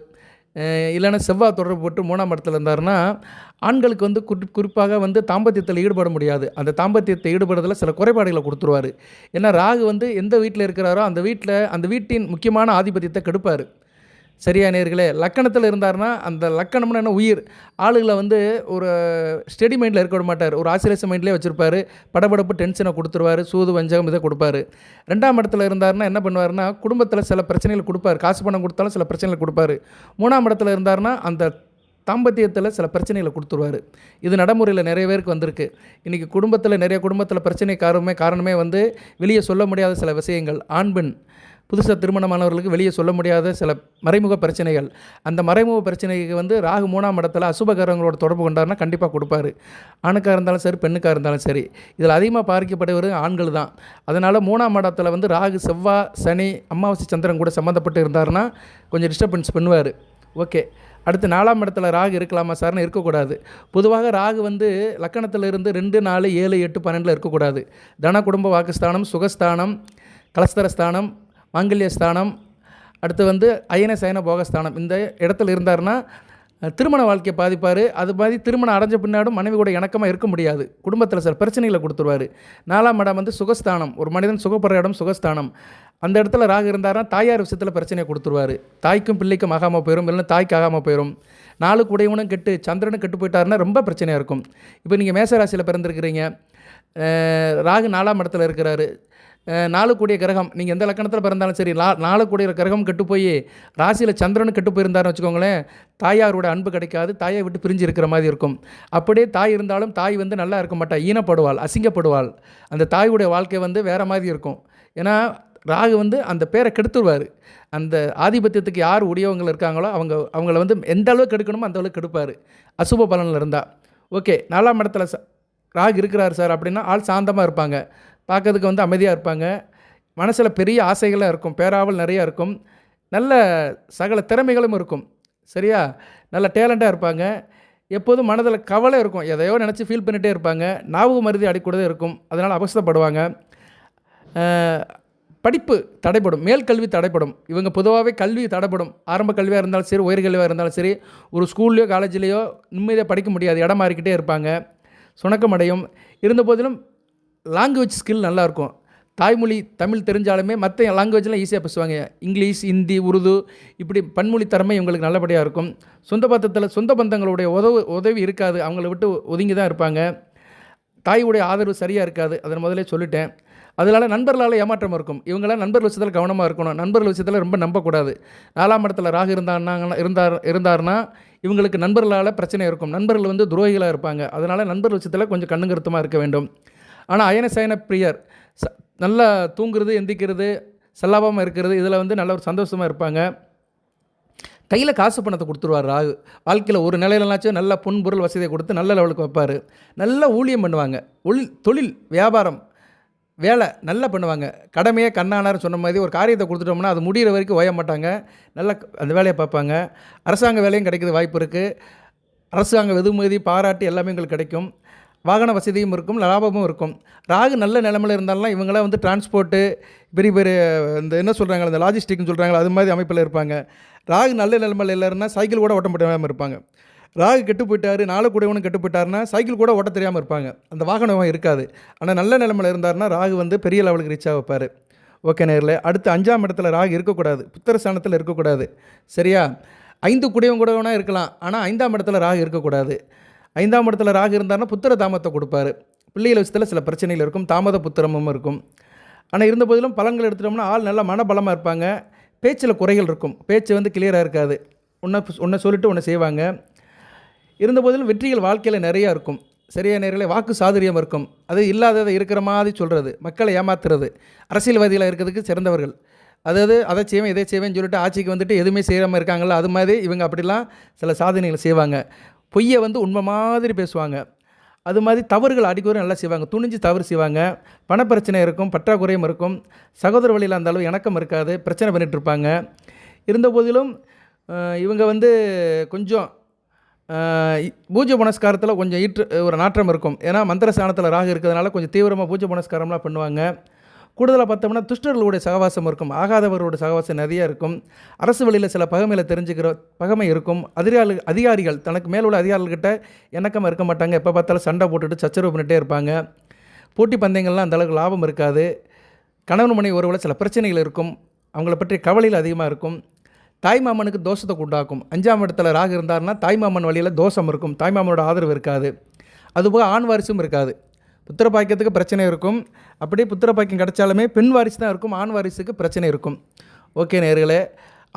இல்லைன்னா செவ்வாய் தொடர்பு போட்டு 3ஆம் இடத்துல இருந்தாருன்னா ஆண்களுக்கு வந்து குறிப்பாக வந்து தாம்பத்தியத்தில் ஈடுபட முடியாது. அந்த தாம்பத்தியத்தை ஈடுபடுறதுல சில குறைபாடுகளை கொடுத்துருவார். ஏன்னா ராகு வந்து எந்த வீட்டில் இருக்கிறாரோ அந்த வீட்டின் முக்கியமான ஆதிபத்தியத்தை கெடுப்பார். சரியா நேயர்களே? லக்கணத்தில் இருந்தார்னா அந்த லக்கணம்னு என்ன உயிர் ஆளுகளை வந்து ஒரு ஸ்டெடி மைண்டில் இருக்க விட மாட்டார். ஒரு ஆசிரியஸ் மைண்ட்லேயே வச்சுருப்பார். படபடப்பு டென்ஷனை கொடுத்துருவார். சூது வஞ்சகம் இதை கொடுப்பார். 2ஆம் இடத்துல இருந்தார்னா என்ன பண்ணுவார்னா குடும்பத்தில் சில பிரச்சனைகள் கொடுப்பார். காசு பணம் கொடுத்தாலும் சில பிரச்சனைகள் கொடுப்பார். 3ஆம் இடத்துல இருந்தார்னா அந்த தாம்பத்தியத்தில் சில பிரச்சனைகளை கொடுத்துருவார். இது நடைமுறையில் நிறைய பேருக்கு வந்திருக்கு. இன்றைக்கி நிறைய குடும்பத்தில் பிரச்சனை காரணமே வந்து வெளியே சொல்ல முடியாத சில விஷயங்கள். ஆண் பெண் புதுசாக திருமணமானவர்களுக்கு வெளியே சொல்ல முடியாத சில மறைமுக பிரச்சனைகள். அந்த மறைமுக பிரச்சனைக்கு வந்து ராகு 3ஆம் இடத்துல அசுபகரங்களோட தொடர்பு கொண்டாருன்னா கண்டிப்பாக கொடுப்பாரு. ஆணுக்காக இருந்தாலும் சரி, பெண்ணுக்காக இருந்தாலும் சரி. இதில் அதிகமாக பாதிக்கப்படுவது ஆண்கள் தான். அதனால் 3ஆம் இடத்துல வந்து ராகு, செவ்வாய், சனி, அமாவாசை சந்திரன் கூட சம்மந்தப்பட்டு இருந்தாருன்னா கொஞ்சம் டிஸ்டர்பன்ஸ் பண்ணுவார். ஓகே. அடுத்து 4ஆம் இடத்துல ராகு இருக்கலாமா சார்னு இருக்கக்கூடாது. பொதுவாக ராகு வந்து லக்கணத்தில் இருந்து 2, 4, 7, 8, 12 இருக்கக்கூடாது. தன குடும்ப வாக்குஸ்தானம், சுகஸ்தானம், கலஸ்தரஸ்தானம், மாங்கல்யஸ்தானம், அடுத்து வந்து அயன சயன போகஸ்தானம் இந்த இடத்துல இருந்தார்னா திருமண வாழ்க்கையை பாதிப்பார். அது மாதிரி திருமணம் அடைஞ்ச பின்னாடும் மனைவி கூட இணக்கமாக இருக்க முடியாது. குடும்பத்தில் சில பிரச்சனைகளை கொடுத்துருவார். 4ஆம் இடம் வந்து சுகஸ்தானம். ஒரு மனிதன் சுகப்படுற இடம் சுகஸ்தானம். அந்த இடத்துல ராகு இருந்தார்னா தாயார் விஷயத்தில் பிரச்சனையை கொடுத்துருவார். தாய்க்கும் பிள்ளைக்கும் ஆகாமல் போயிடும், இல்லைன்னா தாய்க்கு ஆகாமல் போயிடும். 4 உடையவனும் கெட்டு சந்திரனும் கெட்டு போயிட்டாருன்னா ரொம்ப பிரச்சனையாக இருக்கும். இப்போ நீங்கள் மேசராசியில் பிறந்திருக்கிறீங்க, ராகு 4ஆம் இடத்துல இருக்கிறாரு. 4 கூடிய கிரகம் நீங்கள் எந்த லக்கணத்தில் பிறந்தாலும் சரி, 4 கூடிய கிரகம் கெட்டு போய் ராசியில் சந்திரனும் கெட்டு போயிருந்தாருன்னு வச்சுக்கோங்களேன், தாயாரோட அன்பு கிடைக்காது. தாயை விட்டு பிரிஞ்சு இருக்கிற மாதிரி இருக்கும். அப்படியே தாய் இருந்தாலும் தாய் வந்து நல்லா இருக்க மாட்டா, ஈனப்படுவாள், அசிங்கப்படுவாள். அந்த தாயுடைய வாழ்க்கை வந்து வேறு மாதிரி இருக்கும். ஏன்னா ராகு வந்து அந்த பேரை கெடுத்துருவார். அந்த ஆதிபத்தியத்துக்கு யார் உடையவங்க இருக்காங்களோ அவங்கள வந்து எந்த அளவுக்கு கெடுக்கணுமோ அந்த அளவுக்கு கெடுப்பார், அசுப பலனில் இருந்தால். ஓகே. 4ஆம் இடத்துல ராகு இருக்கிறார் சார் அப்படின்னா ஆள் சாந்தமாக இருப்பாங்க, பார்க்கறதுக்கு வந்து அமைதியாக இருப்பாங்க, மனசில் பெரிய ஆசைகளாக இருக்கும், பேராவல் நிறையா இருக்கும், நல்ல சகல திறமைகளும் இருக்கும். சரியா? நல்ல டேலண்ட்டாக இருப்பாங்க. எப்போதும் மனதில் கவலை இருக்கும், எதையோ நினச்சி ஃபீல் பண்ணிகிட்டே இருப்பாங்க. ஞாபக மருதி அடிக்கூடதே இருக்கும். அதனால் அவசரப்படுவாங்க. படிப்பு தடைப்படும், மேல்கல்வி தடைப்படும். இவங்க பொதுவாகவே கல்வி தடைப்படும். ஆரம்ப கல்வியாக இருந்தாலும் சரி, உயர்கல்வியாக இருந்தாலும் சரி, ஒரு ஸ்கூல்லையோ காலேஜ்லேயோ நிம்மதியாக படிக்க முடியாது, இடம் மாறிக்கிட்டே இருப்பாங்க, சுணக்கம் அடையும். இருந்த போதிலும் லாங்குவேஜ் ஸ்கில் நல்லாயிருக்கும். தாய்மொழி தமிழ் தெரிஞ்சாலுமே மற்ற லாங்குவேஜ்லாம் ஈஸியாக பேசுவாங்க. இங்கிலீஷ், ஹிந்தி, உருது இப்படி பன்மொழி திறமை இவங்களுக்கு நல்லபடியாக இருக்கும். சொந்த பந்தங்களுடைய உதவி இருக்காது, அவங்கள விட்டு ஒதுங்கி தான் இருப்பாங்க. தாயுடைய ஆதரவு சரியாக இருக்காது, அதை முதலே சொல்லிட்டேன். அதனால் நண்பர்களால் ஏமாற்றம் இருக்கும். இவங்களாம் நண்பர்கள் விஷயத்தில் கவனமாக இருக்கணும். நண்பர்கள் விஷயத்தில் ரொம்ப நம்பக்கூடாது. 4ஆம் இடத்துல ராகு இருந்தார்னா இவங்களுக்கு நண்பர்களால் பிரச்சனை இருக்கும். நண்பர்கள் வந்து துரோகிகளாக இருப்பாங்க. அதனால் நண்பர்கள் விஷயத்தில் கொஞ்சம் கண்ணுங்கருத்தமாக இருக்க வேண்டும். ஆனால் அயன சயன பிரியர், நல்லா தூங்குறது, எந்திக்கிறது, செல்லாபாமல் இருக்கிறது, இதில் வந்து நல்ல ஒரு சந்தோஷமாக இருப்பாங்க. கையில் காசு பணத்தை கொடுத்துருவார் ராகு. வாழ்க்கையில் ஒரு நிலையிலனாச்சும் நல்ல பொன்பொருள் வசதியை கொடுத்து நல்ல லெவலுக்கு வைப்பார். நல்லா ஊழியம் பண்ணுவாங்க. தொழில், வியாபாரம், வேலை நல்லா பண்ணுவாங்க. கடமையே கண்ணானார் சொன்ன மாதிரி ஒரு காரியத்தை கொடுத்துட்டோம்னா அது முடிகிற வரைக்கும் ஓய மாட்டாங்க. நல்லா அந்த வேலையை பார்ப்பாங்க. அரசாங்க வேலையும் கிடைக்கிறது வாய்ப்பு இருக்குது. அரசாங்க வெகுமதி, பாராட்டு எல்லாமே எங்களுக்கு கிடைக்கும். வாகன வசதியும் இருக்கும், லாபமும் இருக்கும். ராகு நல்ல நிலைமையில் இருந்தாலும் இவங்களாம் வந்து டிரான்ஸ்போர்ட்டு, பெரிய பெரிய இந்த என்ன சொல்கிறாங்க, இந்த லாஜிஸ்டிக்னு சொல்கிறாங்களா, அது மாதிரி அமைப்பில் இருப்பாங்க. ராகு நல்ல நிலைமையில் இல்லைன்னா சைக்கிள் கூட ஓட்ட முடியாமல் இருப்பாங்க. ராகு கெட்டு போயிட்டார், 4 கூடையவனும் கெட்டு போயிட்டாருன்னா சைக்கிள் கூட ஓட்ட தெரியாமல் இருப்பாங்க. அந்த வாகனம் இருக்காது. ஆனால் நல்ல நிலைமையில் இருந்தார்னா ராகு வந்து பெரிய லெவலுக்கு ரீச் ஆக வைப்பார். ஓகே நேரில். அடுத்து 5ஆம் இடத்துல ராகு இருக்கக்கூடாது, புத்திரஸ்தானத்தில் இருக்கக்கூடாது. சரியா? 5 கூடவனா இருக்கலாம். ஆனால் 5ஆம் இடத்துல ராகு இருக்கக்கூடாது. 5ஆம் இடத்துல ராகு இருந்தார்னா புத்திர தாமத்தை கொடுப்பாரு. பிள்ளைகள் விஷயத்தில் சில பிரச்சனைகள் இருக்கும், தாமத புத்திரமும் இருக்கும். ஆனால் இருந்த போதிலும் பலன்கள் எடுத்துட்டோம்னா ஆள் நல்லா மனபலமாக இருப்பாங்க. பேச்சில் குறைகள் இருக்கும், பேச்சு வந்து கிளியராக இருக்காது. ஒன்றை சொல்லிட்டு ஒன்று செய்வாங்க. இருந்த போதிலும் வெற்றிகள் வாழ்க்கையில் நிறையா இருக்கும். சரியான நேரில் வாக்கு சாதுரியம் இருக்கும். அது இல்லாததை இருக்கிற மாதிரி சொல்கிறது, மக்களை ஏமாத்துறது. அரசியல்வாதிகளாக இருக்கிறதுக்கு சிறந்தவர்கள். அதாவது அதை செய்வேன் இதை செய்வேன்னு சொல்லிட்டு ஆட்சிக்கு வந்துட்டு எதுவுமே செய்யாமல் இருக்காங்களா, அது மாதிரி இவங்க அப்படிலாம் சில சாதனைகள் செய்வாங்க. பொய்யை வந்து உண்மை மாதிரி பேசுவாங்க. அது மாதிரி தவறுகள் அடிக்கடி நல்லா செய்வாங்க, துணிஞ்சு தவறு செய்வாங்க. பணப்பிரச்சனை இருக்கும், பற்றாக்குறையும் இருக்கும். சகோதர வழியில் அந்த அளவு இணக்கம் இருக்காது, பிரச்சனை பண்ணிகிட்டு இருப்பாங்க. இருந்த போதிலும் இவங்க வந்து கொஞ்சம் பூஜை புனஸ்காரத்தில் கொஞ்சம் ஒரு நாற்றம் இருக்கும். ஏன்னா மந்திர ஸ்தானத்தில் ராகு இருக்கிறதுனால கொஞ்சம் தீவிரமாக பூஜை புனஸ்காரம்லாம் பண்ணுவாங்க. கூடுதலாக பார்த்தோம்னா துஷ்டர்களுடைய சகவாசம் இருக்கும், ஆகாதவர்களுடைய சகவாசம் நிறைய இருக்கும். அரசு வழியில் சில பகைமையில் தெரிஞ்சுக்கிற பகைமை இருக்கும். அதிகாரிகள் தனக்கு மேல் உள்ள அதிகாரிகள்கிட்ட இணக்கமாக இருக்க மாட்டாங்க. எப்போ பார்த்தாலும் சண்டை போட்டுட்டு சச்சரவு பண்ணிகிட்டே இருப்பாங்க. போட்டி பந்தயங்கள்லாம் அந்தளவுக்கு லாபம் இருக்காது. கணவன் மனைவி உறவில் சில பிரச்சனைகள் இருக்கும், அவங்கள பற்றி கவலையில் அதிகமாக இருக்கும். தாய்மாமனுக்கு தோஷத்தை உண்டாக்கும். 5ஆம் இடத்துல ராகு இருந்தார்னா தாய்மாமன் வழியில் தோஷம் இருக்கும், தாய்மாமனோட ஆதரவு இருக்காது. அதுபோக ஆண் வாரிசும் இருக்காது. புத்திர பாக்கியத்துக்கு பிரச்சனை இருக்கும். அப்படியே புத்திர பாக்கியம் கிடைச்சாலுமே பெண் வாரிசு தான் இருக்கும், ஆண் வாரிசுக்கு பிரச்சனை இருக்கும். ஓகே நேயர்களே,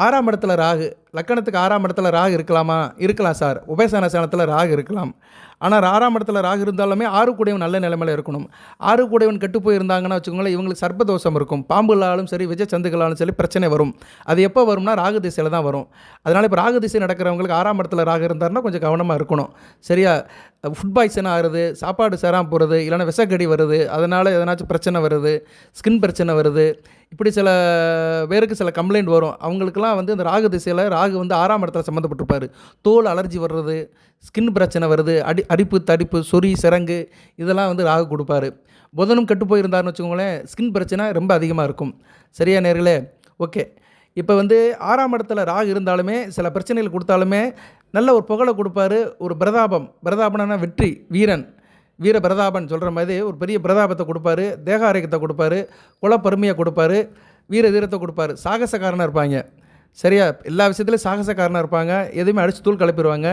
6ஆம் இடத்துல ராகு, லக்கணத்துக்கு 6ஆம் இடத்துல ராகு இருக்கலாமா? இருக்கலாம் சார். உபயசான ஸ்தானத்தில் ராகு இருக்கலாம். ஆனால் 6ஆம் இடத்துல ராகு இருந்தாலுமே 6 கூடையவன் நல்ல நிலைமையில் இருக்கணும். 6 கூடையவன் கெட்டு போயிருந்தாங்கன்னா வச்சுக்கோங்களேன், இவங்களுக்கு சர்ப்பதோஷம் இருக்கும். பாம்புகளாலும் சரி, விஜய் சந்துகளாலும் சரி பிரச்சனை வரும். அது எப்போ வரும்னா ராகு திசையில் தான் வரும். அதனால் இப்போ ராகு திசை நடக்கிறவங்களுக்கு 6ஆம் இடத்துல ராகு இருந்தார்னா கொஞ்சம் கவனமாக இருக்கணும். சரியா? ஃபுட் பாய்சன் ஆகுறது, சாப்பாடு சேராமல் போகிறது, இல்லைனா விஷக்கடி வருது, அதனால் எதனாச்சும் பிரச்சனை வருது, ஸ்கின் பிரச்சனை வருது, இப்படி சில பேருக்கு சில கம்ப்ளைண்ட் வரும். அவங்களுக்கெல்லாம் வந்து இந்த ராகு திசையில் ராகு வந்து 6ஆம் இடத்துல சம்மந்தப்பட்டிருப்பார். தோல் அலர்ஜி வர்றது, ஸ்கின் பிரச்சனை வருது, அரிப்பு தடிப்பு சொறி சிரங்கு இதெல்லாம் வந்து ராகு கொடுப்பாரு. புதனும் கெட்டு போயிருந்தாருன்னு வச்சுக்கோங்களேன், ஸ்கின் பிரச்சனை ரொம்ப அதிகமாக இருக்கும். சரியா நேர்களே? ஓகே. இப்போ வந்து 6ஆம் இடத்துல ராகு இருந்தாலுமே சில பிரச்சனைகள் கொடுத்தாலுமே நல்ல ஒரு புகழை கொடுப்பாரு. ஒரு பிரதாபம்னா வெற்றி, வீர பிரதாபன் சொல்கிற மாதிரி ஒரு பெரிய பிரதாபத்தை கொடுப்பாரு, தேக ஆரோக்கியத்தை கொடுப்பாரு, குலப்பெருமையை கொடுப்பாரு, வீர தீரத்தை கொடுப்பாரு. சாகசக்காரனாக இருப்பாங்க. சரியா? எல்லா விஷயத்துலையும் சாகசக்காரனாக இருப்பாங்க. எதுவுமே அடித்து தூள் கிளப்பிடுவாங்க.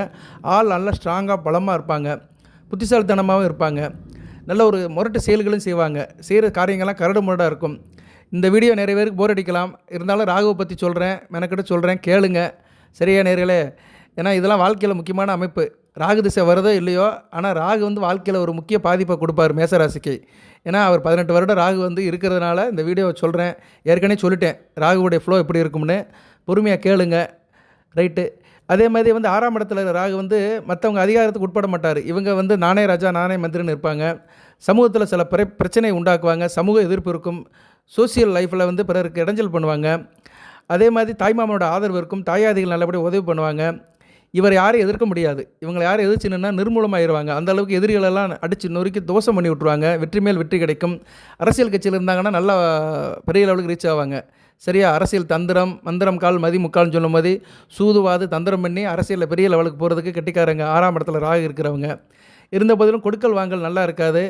ஆள் நல்லா ஸ்ட்ராங்காக பலமாக இருப்பாங்க, புத்திசாலித்தனமாகவும் இருப்பாங்க. நல்ல ஒரு முரட்டு செயல்களும் செய்வாங்க. செய்கிற காரியங்கள்லாம் கரடு முரடாக இருக்கும். இந்த வீடியோ நிறைய பேருக்கு போர் அடிக்கலாம். இருந்தாலும் ராகுவை பற்றி சொல்கிறேன், மெனக்கிட்ட சொல்கிறேன், கேளுங்க. சரியா நேர்களே? ஏன்னா இதெல்லாம் வாழ்க்கையில் முக்கியமான அமைப்பு. ராகு திசை வருதோ இல்லையோ, ஆனால் ராகு வந்து வாழ்க்கையில் ஒரு முக்கிய பாதிப்பை கொடுப்பார் மேசராசிக்கு. ஏன்னா அவர் 18 வருடம் ராகு வந்து இருக்கிறதுனால இந்த வீடியோவை சொல்கிறேன். ஏற்கனவே சொல்லிட்டேன் ராகுவுடைய ஃப்ளோ எப்படி இருக்கும்னு. பொறுமையாக கேளுங்க. ரைட்டு. அதே மாதிரி வந்து 6ஆம் இடத்துல ராகு வந்து மற்றவங்க அதிகாரத்துக்கு உட்பட மாட்டார். இவங்க வந்து நானே ராஜா நானே மந்திரின்னு இருப்பாங்க. சமூகத்தில் சில பிரச்சனை உண்டாக்குவாங்க, சமூக எதிர்ப்பு இருக்கும், சோசியல் லைஃப்பில் வந்து பிறருக்கு இடைஞ்சல் பண்ணுவாங்க. அதே மாதிரி தாய்மாமனோட ஆதரவு இருக்கும், தாயாதிகள் நல்லபடியாக உதவி பண்ணுவாங்க. இவர் யாரையும் எதிர்க்க முடியாது. இவங்களை யாரும் எதிர்ச்சுன்னா நிர்மூலமாகிடுவாங்க. அந்தளவுக்கு எதிரிகளெல்லாம் அடித்து நொறுக்கி தோஷம் பண்ணி விட்ருவாங்க. வெற்றி மேல் வெற்றி கிடைக்கும். அரசியல் கட்சியில் இருந்தாங்கன்னா நல்லா பெரிய லெவலுக்கு ரீச் ஆவாங்க. சரியா? அரசியல் தந்திரம், மந்திரம் கால் மதி முக்கால்னு சொல்லும் போது சூதுவாது தந்திரம் பண்ணி அரசியலில் பெரிய லெவலுக்கு போகிறதுக்கு கெட்டிக்காரங்க 6ஆம் இடத்துல ராகு இருக்கிறவங்க. இருந்த போதிலும் கொடுக்கல் வாங்கல் நல்லா இருக்காது.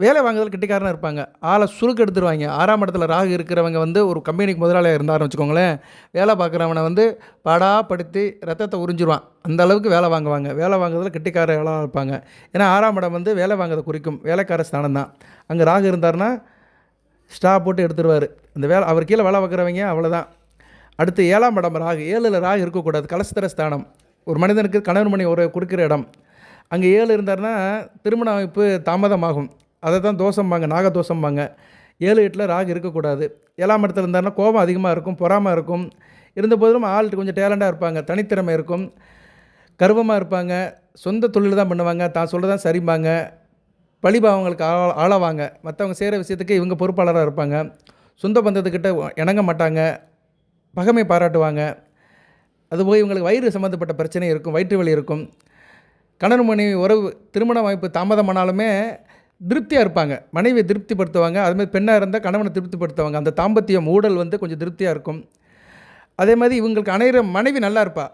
வேலை வாங்குதல் கெட்டிக்காரனாக இருப்பாங்க. ஆளை சுருக்கு எடுத்துருவாங்க. 6ஆம் இடத்துல ராகு இருக்கிறவங்க வந்து ஒரு கம்பெனிக்கு முதலாளியாக இருந்தாருன்னு வச்சுக்கோங்களேன், வேலை பார்க்குறவனை வந்து படாப்படுத்தி ரத்தத்தை உறிஞ்சிருவான். அந்த அளவுக்கு வேலை வாங்குவாங்க. வேலை வாங்குறதுல கெட்டிக்காரர்களாக இருப்பாங்க. ஏன்னா 6ஆம் இடம் வந்து வேலை வாங்குறதை குறிக்கும், வேலைக்கார ஸ்தானம் தான். அங்கே ராகு இருந்தார்னா ஸ்டா போட்டு எடுத்துருவார். அந்த அவர் கீழே வேலை பார்க்குறவங்க அவ்வளோதான். அடுத்து 7ஆம் இடம் ராகு. 7ல் ராகு இருக்கக்கூடாது, கலஸ்தர ஸ்தானம். ஒரு மனிதனுக்கு கணவன் மணி ஒரு கொடுக்குற இடம். அங்கே 7 இருந்தார்னா திருமண அமைப்பு தாமதமாகும். அதை தான் தோஷம்பாங்க, நாகதோஷம்பாங்க. 7 8ல் ராகு இருக்கக்கூடாது. 7ஆம் இடத்துல இருந்தார்னா கோபம் அதிகமாக இருக்கும், பொறாமல் இருக்கும். இருந்த போதிலும் ஆள் கொஞ்சம் டேலண்டாக இருப்பாங்க, தனித்திறமை இருக்கும், கர்வமாக இருப்பாங்க, சொந்த தொழில் தான் பண்ணுவாங்க, தான் சொல்கிறதான் சரிம்பாங்க, பழிபாவங்களுக்கு ஆளாவாங்க. மற்றவங்க செய்கிற விஷயத்துக்கு இவங்க பொறுப்பாளராக இருப்பாங்க. சொந்த பந்தத்துக்கிட்ட இணங்க மாட்டாங்க, பகைமை பாராட்டுவாங்க. அதுபோய் இவங்களுக்கு வயிறு சம்மந்தப்பட்ட பிரச்சனை இருக்கும், வயிற்று வலி இருக்கும். கணவன் மனைவி உறவு திருமண வாய்ப்பு தாமதமானாலுமே திருப்தியாக இருப்பாங்க, மனைவியை திருப்திப்படுத்துவாங்க. அதுமாதிரி பெண்ணாக இருந்தால் கணவனை திருப்திப்படுத்துவாங்க. அந்த தாம்பத்தியம் ஊடல் வந்து கொஞ்சம் திருப்தியாக இருக்கும். அதே மாதிரி இவங்களுக்கு அனைவர மனைவி நல்லா இருப்பாள்.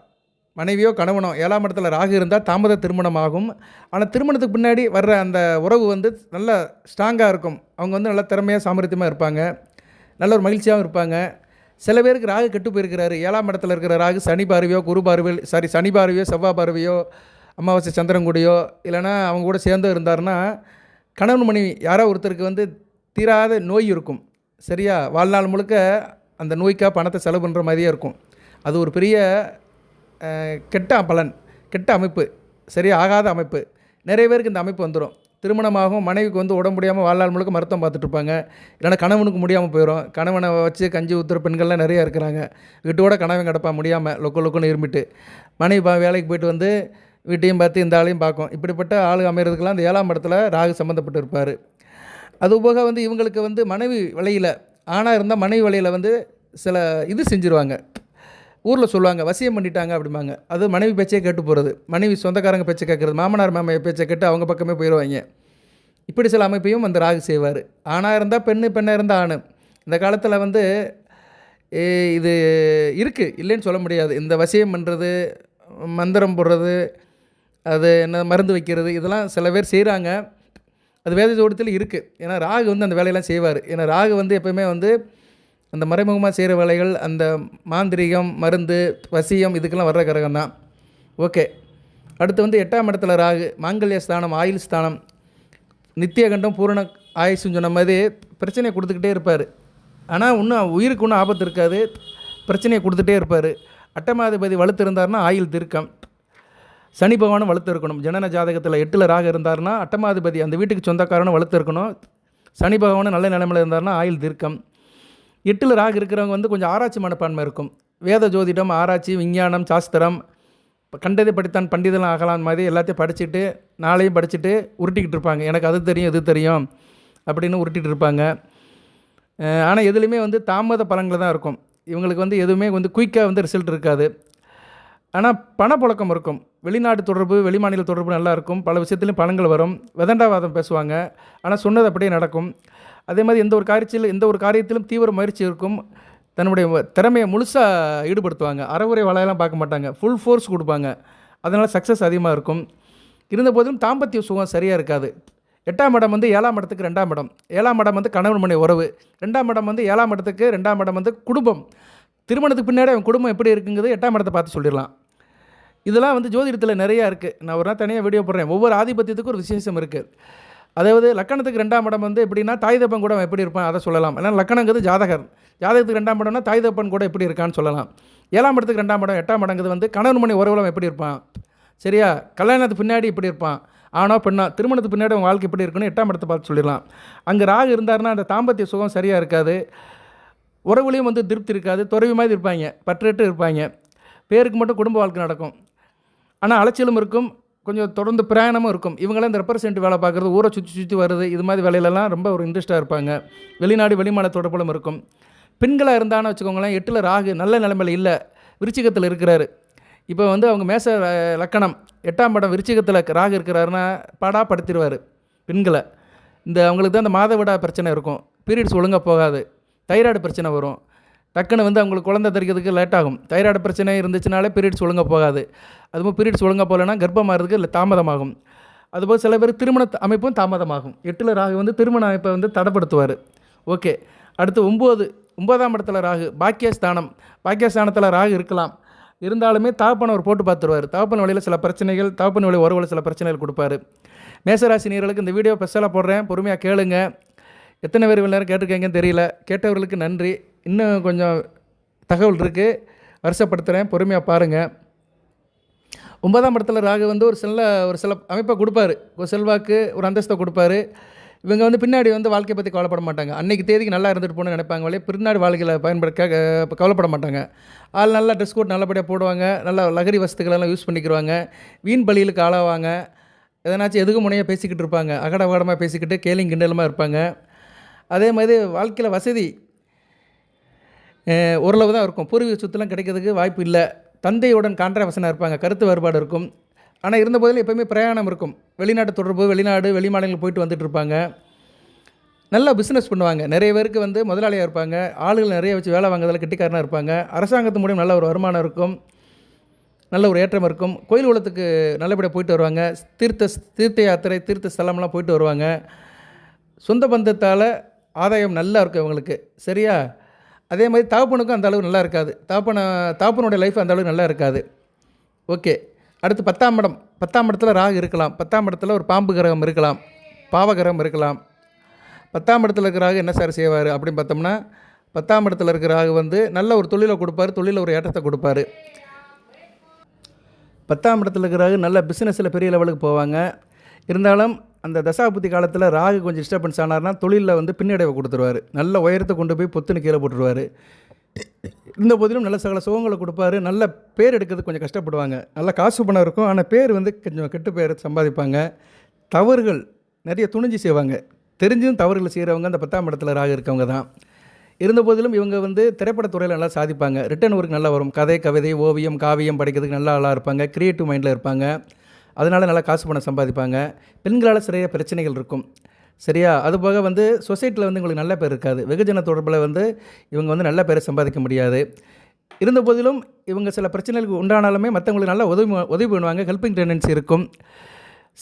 மனைவியோ கணவனோ 7ஆம் இடத்துல ராகு இருந்தால் தாமத திருமணம் ஆகும். ஆனால் திருமணத்துக்கு பின்னாடி வர்ற அந்த உறவு வந்து நல்லா ஸ்ட்ராங்காக இருக்கும். அவங்க வந்து நல்லா திறமையாக சாமர்த்தியமாக இருப்பாங்க, நல்ல ஒரு மகிழ்ச்சியாகவும் இருப்பாங்க. சில பேருக்கு ராகு கெட்டு போயிருக்கிறாரு. 7ஆம் இடத்துல இருக்கிற ராகு சனி பார்வையோ, குரு பார்வையோ, சனி பார்வையோ, செவ்வாய் பார்வையோ, அமாவாசை சந்திரன்குடியோ இல்லைனா அவங்க கூட சேர்ந்து இருந்தாருன்னா கணவன் மனைவி யாரோ ஒருத்தருக்கு வந்து தீராத நோய் இருக்கும். சரியா? வாழ்நாள் முழுக்க அந்த நோய்க்காக பணத்தை செலவு பண்ணுற மாதிரியே இருக்கும். அது ஒரு பெரிய கெட்ட பலன், கெட்ட அமைப்பு. சரியா? ஆகாத அமைப்பு. நிறைய பேருக்கு இந்த அமைப்பு வந்துடும். திருமணமாகும் மனைவிக்கு வந்து உடம்பு முடியாமல் வாழ்நாள் முழுக்க மருத்துவம் பார்த்துட்ருப்பாங்க. இல்லைனா கணவனுக்கு முடியாமல் போயிடும். கணவனை வச்சு கஞ்சி ஊற்றுற பெண்கள்லாம் நிறையா இருக்கிறாங்க. வீட்டோட கணவன் கிடப்பான் முடியாமல் லொக்கன்னு இருமிட்டு. மனைவி வேலைக்கு போயிட்டு வந்து வீட்டையும் பார்த்து இந்த ஆளையும் பார்க்கும். இப்படிப்பட்ட ஆள் அமைகிறதுக்கெல்லாம் அந்த 7ஆம் இடத்துல ராகு சம்மந்தப்பட்டு இருப்பார். அதுபோக வந்து இவங்களுக்கு வந்து மனைவி வழியில் ஆணாக இருந்தால் மனைவி வழியில் வந்து சில இது செஞ்சுருவாங்க. ஊரில் சொல்லுவாங்க வசியம் பண்ணிட்டாங்க அப்படிம்பாங்க. அது மனைவி பேச்சே கேட்டு போகிறது. மனைவி சொந்தக்காரங்க பேச்சை கேட்குறது, மாமனார் மாமையை பேச்சை கேட்டு அவங்க பக்கமே போயிடுவாங்க. இப்படி சில அமைப்பையும் அந்த ராகு செய்வார். ஆணாக இருந்தால் பெண்ணு, பெண்ணாக இருந்தால் ஆண். இந்த காலத்தில் வந்து இது இருக்குது, இல்லைன்னு சொல்ல முடியாது. இந்த வசியம் பண்ணுறது, மந்திரம் போடுறது, அது என்ன மருந்து வைக்கிறது, இதெல்லாம் சில பேர் செய்கிறாங்க. அது வேத ஜோடத்தில் இருக்குது. ஏன்னா ராகு வந்து அந்த வேலையெல்லாம் செய்வார். ஏன்னா ராகு வந்து எப்போயுமே வந்து அந்த மறைமுகமாக செய்கிற வேலைகள், அந்த மாந்திரிகம், மருந்து, வசியம் இதுக்கெல்லாம் வர்ற கிரகம் தான். ஓகே. அடுத்து வந்து 8ஆம் இடத்துல ராகு மாங்கல்ய ஸ்தானம், ஆயுள் ஸ்தானம், நித்தியகண்டம், பூரண ஆயுசுன்னு சொன்ன மாதிரி பிரச்சனையை கொடுத்துக்கிட்டே இருப்பார். ஆனால் இன்னும் உயிருக்கு ஒன்றும் ஆபத்து இருக்காது, பிரச்சனையை கொடுத்துட்டே இருப்பார். அட்டமாதிபதி வலுத்து இருந்தார்னா ஆயுள் திருக்கம். சனி பகவானும் வலுத்து இருக்கணும். ஜனன ஜாதகத்தில் 8ல் ராகு இருந்தார்னா அட்டமாதிபதி அந்த வீட்டுக்கு சொந்தக்காரனும் வலுத்து இருக்கணும். சனி பகவானும் நல்ல நிலைமையில் இருந்தார்னா ஆயுள் தீர்க்கம். 8ல் ராகு இருக்கிறவங்க வந்து கொஞ்சம் ஆராய்ச்சி மனப்பான்மை இருக்கும். வேத ஜோதிடம், ஆராய்ச்சி, விஞ்ஞானம், சாஸ்திரம், கண்டதை படித்தான் பண்டிதெல்லாம் ஆகலாம் மாதிரி எல்லாத்தையும் படிச்சுட்டு நாளையும் படிச்சுட்டு உருட்டிக்கிட்டு இருப்பாங்க. எனக்கு அது தெரியும் இது தெரியும் அப்படின்னு உருட்டிகிட்டு இருப்பாங்க. ஆனால் எதுலேயுமே வந்து தாமத பலன்கள் தான் இருக்கும். இவங்களுக்கு வந்து எதுவுமே வந்து குயிக்காக வந்து ரிசல்ட் இருக்காது. ஆனால் பணப்புழக்கம் இருக்கும். வெளிநாட்டு தொடர்பு, வெளிமாநில தொடர்பு நல்லா இருக்கும். பல விஷயத்துலையும் பணங்கள் வரும். விதண்டாவாதம் பேசுவாங்க. ஆனால் சொன்னது அப்படியே நடக்கும். அதே மாதிரி எந்த ஒரு காரியத்திலும் தீவிர முயற்சி இருக்கும். தன்னுடைய திறமையை முழுசாக ஈடுபடுத்துவாங்க. அறவுரை வலையெல்லாம் பார்க்க மாட்டாங்க. ஃபுல் ஃபோர்ஸ் கொடுப்பாங்க. அதனால் சக்ஸஸ் அதிகமாக இருக்கும். இருந்த போதிலும் தாம்பத்திய சுகம் சரியாக இருக்காது. 8ஆம் இடம் வந்து 7ஆம் இடத்துக்கு 2ஆம் இடம். 7ஆம் இடம் வந்து கணவன் மனைவி உறவு. 2ஆம் இடம் வந்து 7ஆம் இடத்துக்கு 2ஆம் இடம் வந்து குடும்பம். திருமணத்துக்கு பின்னாடி அவன் குடும்பம் எப்படி இருக்குங்கிறது 8ஆம் இடத்தை பார்த்து சொல்லிடலாம். இதெல்லாம் வந்து ஜோதிடத்தில் நிறையா இருக்குது. நான் ஒரு நாள் தனியாக வீடியோ போடுறேன். ஒவ்வொரு ஆதிபத்தியத்துக்கும் ஒரு விசேஷம் இருக்குது. அதாவது லக்கணத்துக்கு 2ஆம் இடம் வந்து எப்படின்னா தாய் தப்பன் கூட எப்படி இருப்பான் அதை சொல்லலாம். ஏன்னா லக்கணங்கிறது ஜாதகர். ஜாதகத்துக்கு 2ஆம் இடம்னா தாய் தப்பன் கூட எப்படி இருக்கான்னு சொல்லலாம். 7ஆம் இடத்துக்கு 2ஆம் இடம் 8ஆம் இடங்கிறது வந்து கணவன் மனைவி உறவுலம் எப்படி இருப்பான், சரியா, கல்யாணத்துக்கு பின்னாடி எப்படி இருப்பான், ஆனோ பெண்ணா, திருமணத்துக்கு பின்னாடி அவங்க வாழ்க்கை எப்படி இருக்குன்னு 8ஆம் இடத்தை பார்த்து சொல்லிடலாம். அங்கே ராகு இருந்தாருன்னா அந்த தாம்பத்திய சுகம் சரியாக இருக்காது. உறவுலையும் வந்து திருப்தி இருக்காது. துறவி மாதிரி இருப்பாங்க, பற்றேட்டு இருப்பாங்க. பேருக்கு மட்டும் குடும்ப வாழ்க்கை நடக்கும். ஆனால் அலைச்சலும் இருக்கும், கொஞ்சம் தொடர்ந்து பிரயாணமும் இருக்கும். இவங்களாம் இந்த ரெப்ரசன்ட் வேலை பார்க்குறது, ஊரை சுற்றி வருது, இது மாதிரி வேலையிலலாம் ரொம்ப ஒரு இன்ட்ரெஸ்ட்டாக இருப்பாங்க. வெளிநாடு வெளிமாநில தொடர்புகளும் இருக்கும். பெண்களாக இருந்தான்னு வச்சுக்கோங்களேன், 8ல் ராகு நல்ல நிலைமையில் இல்லை, விருச்சிகத்தில் இருக்கிறாரு. இப்போ வந்து அவங்க மேச லக்கணம் 8ஆம் இடம் விருச்சிகத்தில் ராகு இருக்கிறாருன்னா படுத்திடுவார் பெண்களை. அவங்களுக்கு தான் இந்த மாதவிடா பிரச்சனை இருக்கும், பீரியட்ஸ் ஒழுங்காக போகாது, தைராய்டு பிரச்சனை வரும், டக்குன்னு வந்து அவங்களுக்கு குழந்தை தெரிக்கிறதுக்கு லேட் ஆகும். தைராய்டு பிரச்சனை இருந்துச்சுனாலே பீரியட்ஸ் ஒழுங்காக போகாது. அதுவும் பீரியட்ஸ் ஒழுங்காக போகலைன்னா கர்ப்பமாகிறதுக்கு இல்லை தாமதமாகும். அதுபோல் சில பேர் திருமண அமைப்பும் தாமதமாகும். 8ல் ராகு வந்து திருமண அமைப்பை வந்து தடைப்படுத்துவார். ஓகே. அடுத்து 9ஆம் இடத்துல ராகு பாக்கியஸ்தானத்தில் ராகு இருக்கலாம். இருந்தாலுமே தகப்பனை அவர் போட்டு பார்த்துருவார். தகப்பன் வழியில் சில பிரச்சனைகள், தகப்பன் வழி உறவுல சில பிரச்சனைகள் கொடுப்பார். மேசராசி நேயர்களுக்கு இந்த வீடியோ ஸ்பெஷலாக போடுறேன், பொறுமையாக கேளுங்க. எத்தனை பேர் இவ்வளோ நேரம் கேட்டிருக்கீங்கன்னு தெரியல. கேட்டவர்களுக்கு நன்றி. இன்னும் கொஞ்சம் தகவல் இருக்குது, வருஷப்படுத்துகிறேன், பொறுமையாக பாருங்கள். 9ஆம் இடத்துல ராகு வந்து ஒரு சில அமைப்பை கொடுப்பாரு. ஒரு செல்வாக்கு, ஒரு அந்தஸ்தை கொடுப்பாரு. இவங்க வந்து பின்னாடி வந்து வாழ்க்கையை பற்றி கவலைப்பட மாட்டாங்க. அன்றைக்கி தேதிக்கு நல்லா இருந்துட்டு போகணும்னு நினைப்பாங்க. வழியே பின்னாடி வாழ்க்கையில் கவலைப்பட மாட்டாங்க. ஆள் நல்லா ட்ரெஸ் கோட் நல்லபடியாக போடுவாங்க, நல்லா லகரி வசதிகளெல்லாம் யூஸ் பண்ணிக்கிடுவாங்க, வீண் பலிகளுக்கு ஆளாவாங்க, எதனாச்சும் எதுக்கும் முனையாக பேசிக்கிட்டு இருப்பாங்க, அகடமாக பேசிக்கிட்டு கேலிங் கிண்டலுமாக இருப்பாங்க. அதே மாதிரி வாழ்க்கையில் வசதி ஓரளவு தான் இருக்கும். பூர்வீக சொத்துலாம் கிடைக்கிறதுக்கு வாய்ப்பு இல்லை. தந்தையுடன் கான்ட்ராவர்ஷனாக இருப்பாங்க, கருத்து வேறுபாடு இருக்கும். ஆனால் இருந்த போதிலும் எப்போயுமே பிரயாணம் இருக்கும். வெளிநாட்டு தொடர்பு, வெளிநாடு வெளிமாநிலங்கள் போயிட்டு வந்துட்டு இருப்பாங்க. நல்லா பிஸ்னஸ் பண்ணுவாங்க. நிறைய பேருக்கு வந்து முதலாளியாக இருப்பாங்க. ஆளுகள் நிறைய வச்சு வேலை வாங்குறதில் கெட்டிக்காரனாக இருப்பாங்க. அரசாங்கத்து மூலியம் நல்ல ஒரு வருமானம் இருக்கும், நல்ல ஒரு ஏற்றம் இருக்கும். கோயில் குளத்துக்கு நல்லபடியாக போயிட்டு வருவாங்க. தீர்த்த யாத்திரை, தீர்த்த ஸ்தலம்லாம் போயிட்டு வருவாங்க. சொந்த பந்தத்தால் ஆதாயம் நல்லா இருக்கும் இவங்களுக்கு, சரியா. அதே மாதிரி தகப்பனுக்கும் அந்த அளவு நல்லா இருக்காது. தகப்பனுடைய லைஃப் அந்த அளவுக்கு நல்லா இருக்காது. ஓகே. அடுத்து 10ஆம் இடம். 10ஆம் இடத்துல ராகு இருக்கலாம். 10ஆம் இடத்துல ஒரு பாம்பு கிரகம் இருக்கலாம். பாவ கிரகம் இருக்கலாம். 10ஆம் இடத்துல இருக்கிற ராகு என்ன சார் செய்வார் அப்படின்னு பார்த்தோம்னா, 10ஆம் இடத்துல இருக்கிற ராகு வந்து நல்ல ஒரு தொழிலை கொடுப்பாரு. தொழிலில் ஒரு ஏற்றத்தை கொடுப்பாரு. 10ஆம் இடத்துல இருக்கிற ராகு நல்ல பிஸ்னஸில் பெரிய லெவலுக்கு போவாங்க. இருந்தாலும் அந்த தசாபுத்தி காலத்தில் ராகு கொஞ்சம் டிஸ்டர்பன்ஸ் ஆனார்னா தொழிலில் வந்து பின்னடைவை கொடுத்துருவார். நல்ல உயரத்தை கொண்டு போய் பொத்துன்னு கீழே போட்டுருவார். இருந்த போதிலும் நல்ல சகல சுகங்களை கொடுப்பாரு. நல்ல பேர் எடுக்கிறதுக்கு கொஞ்சம் கஷ்டப்படுவாங்க. நல்ல காசு பணம் இருக்கும். ஆனால் பேர் வந்து கொஞ்சம் கெட்டு பேர் சம்பாதிப்பாங்க. தவறுகள் நிறைய துணிஞ்சு செய்வாங்க. தெரிஞ்சும் தவறுகள் செய்கிறவங்க அந்த 10ஆம் இடத்துல ராகு இருக்கவங்க தான். இருந்த போதிலும் இவங்க வந்து திரைப்படத்துறையில் நல்லா சாதிப்பாங்க. ரிட்டன் ஒர்க் நல்லா வரும். கதை, கவிதை, ஓவியம், காவியம் படிக்கிறதுக்கு நல்லா ஆளாக இருப்பாங்க. க்ரியேட்டிவ் மைண்டில் இருப்பாங்க. அதனால் நல்லா காசு பணம் சம்பாதிப்பாங்க. பெண்களால் நிறைய பிரச்சனைகள் இருக்கும். சரியா? அதுபோக வந்து சொசைட்டியில் வந்து உங்களுக்கு நல்ல பேர் இருக்காது. வெகுஜன தொடர்பில் வந்து இவங்க வந்து நல்ல பேரை சம்பாதிக்க முடியாது. இருந்த போதிலும் இவங்க சில பிரச்சனைகளுக்கு உண்டானாலுமே மற்றவங்களுக்கு நல்லா உதவி பண்ணுவாங்க. ஹெல்பிங் டெண்டன்சி இருக்கும்.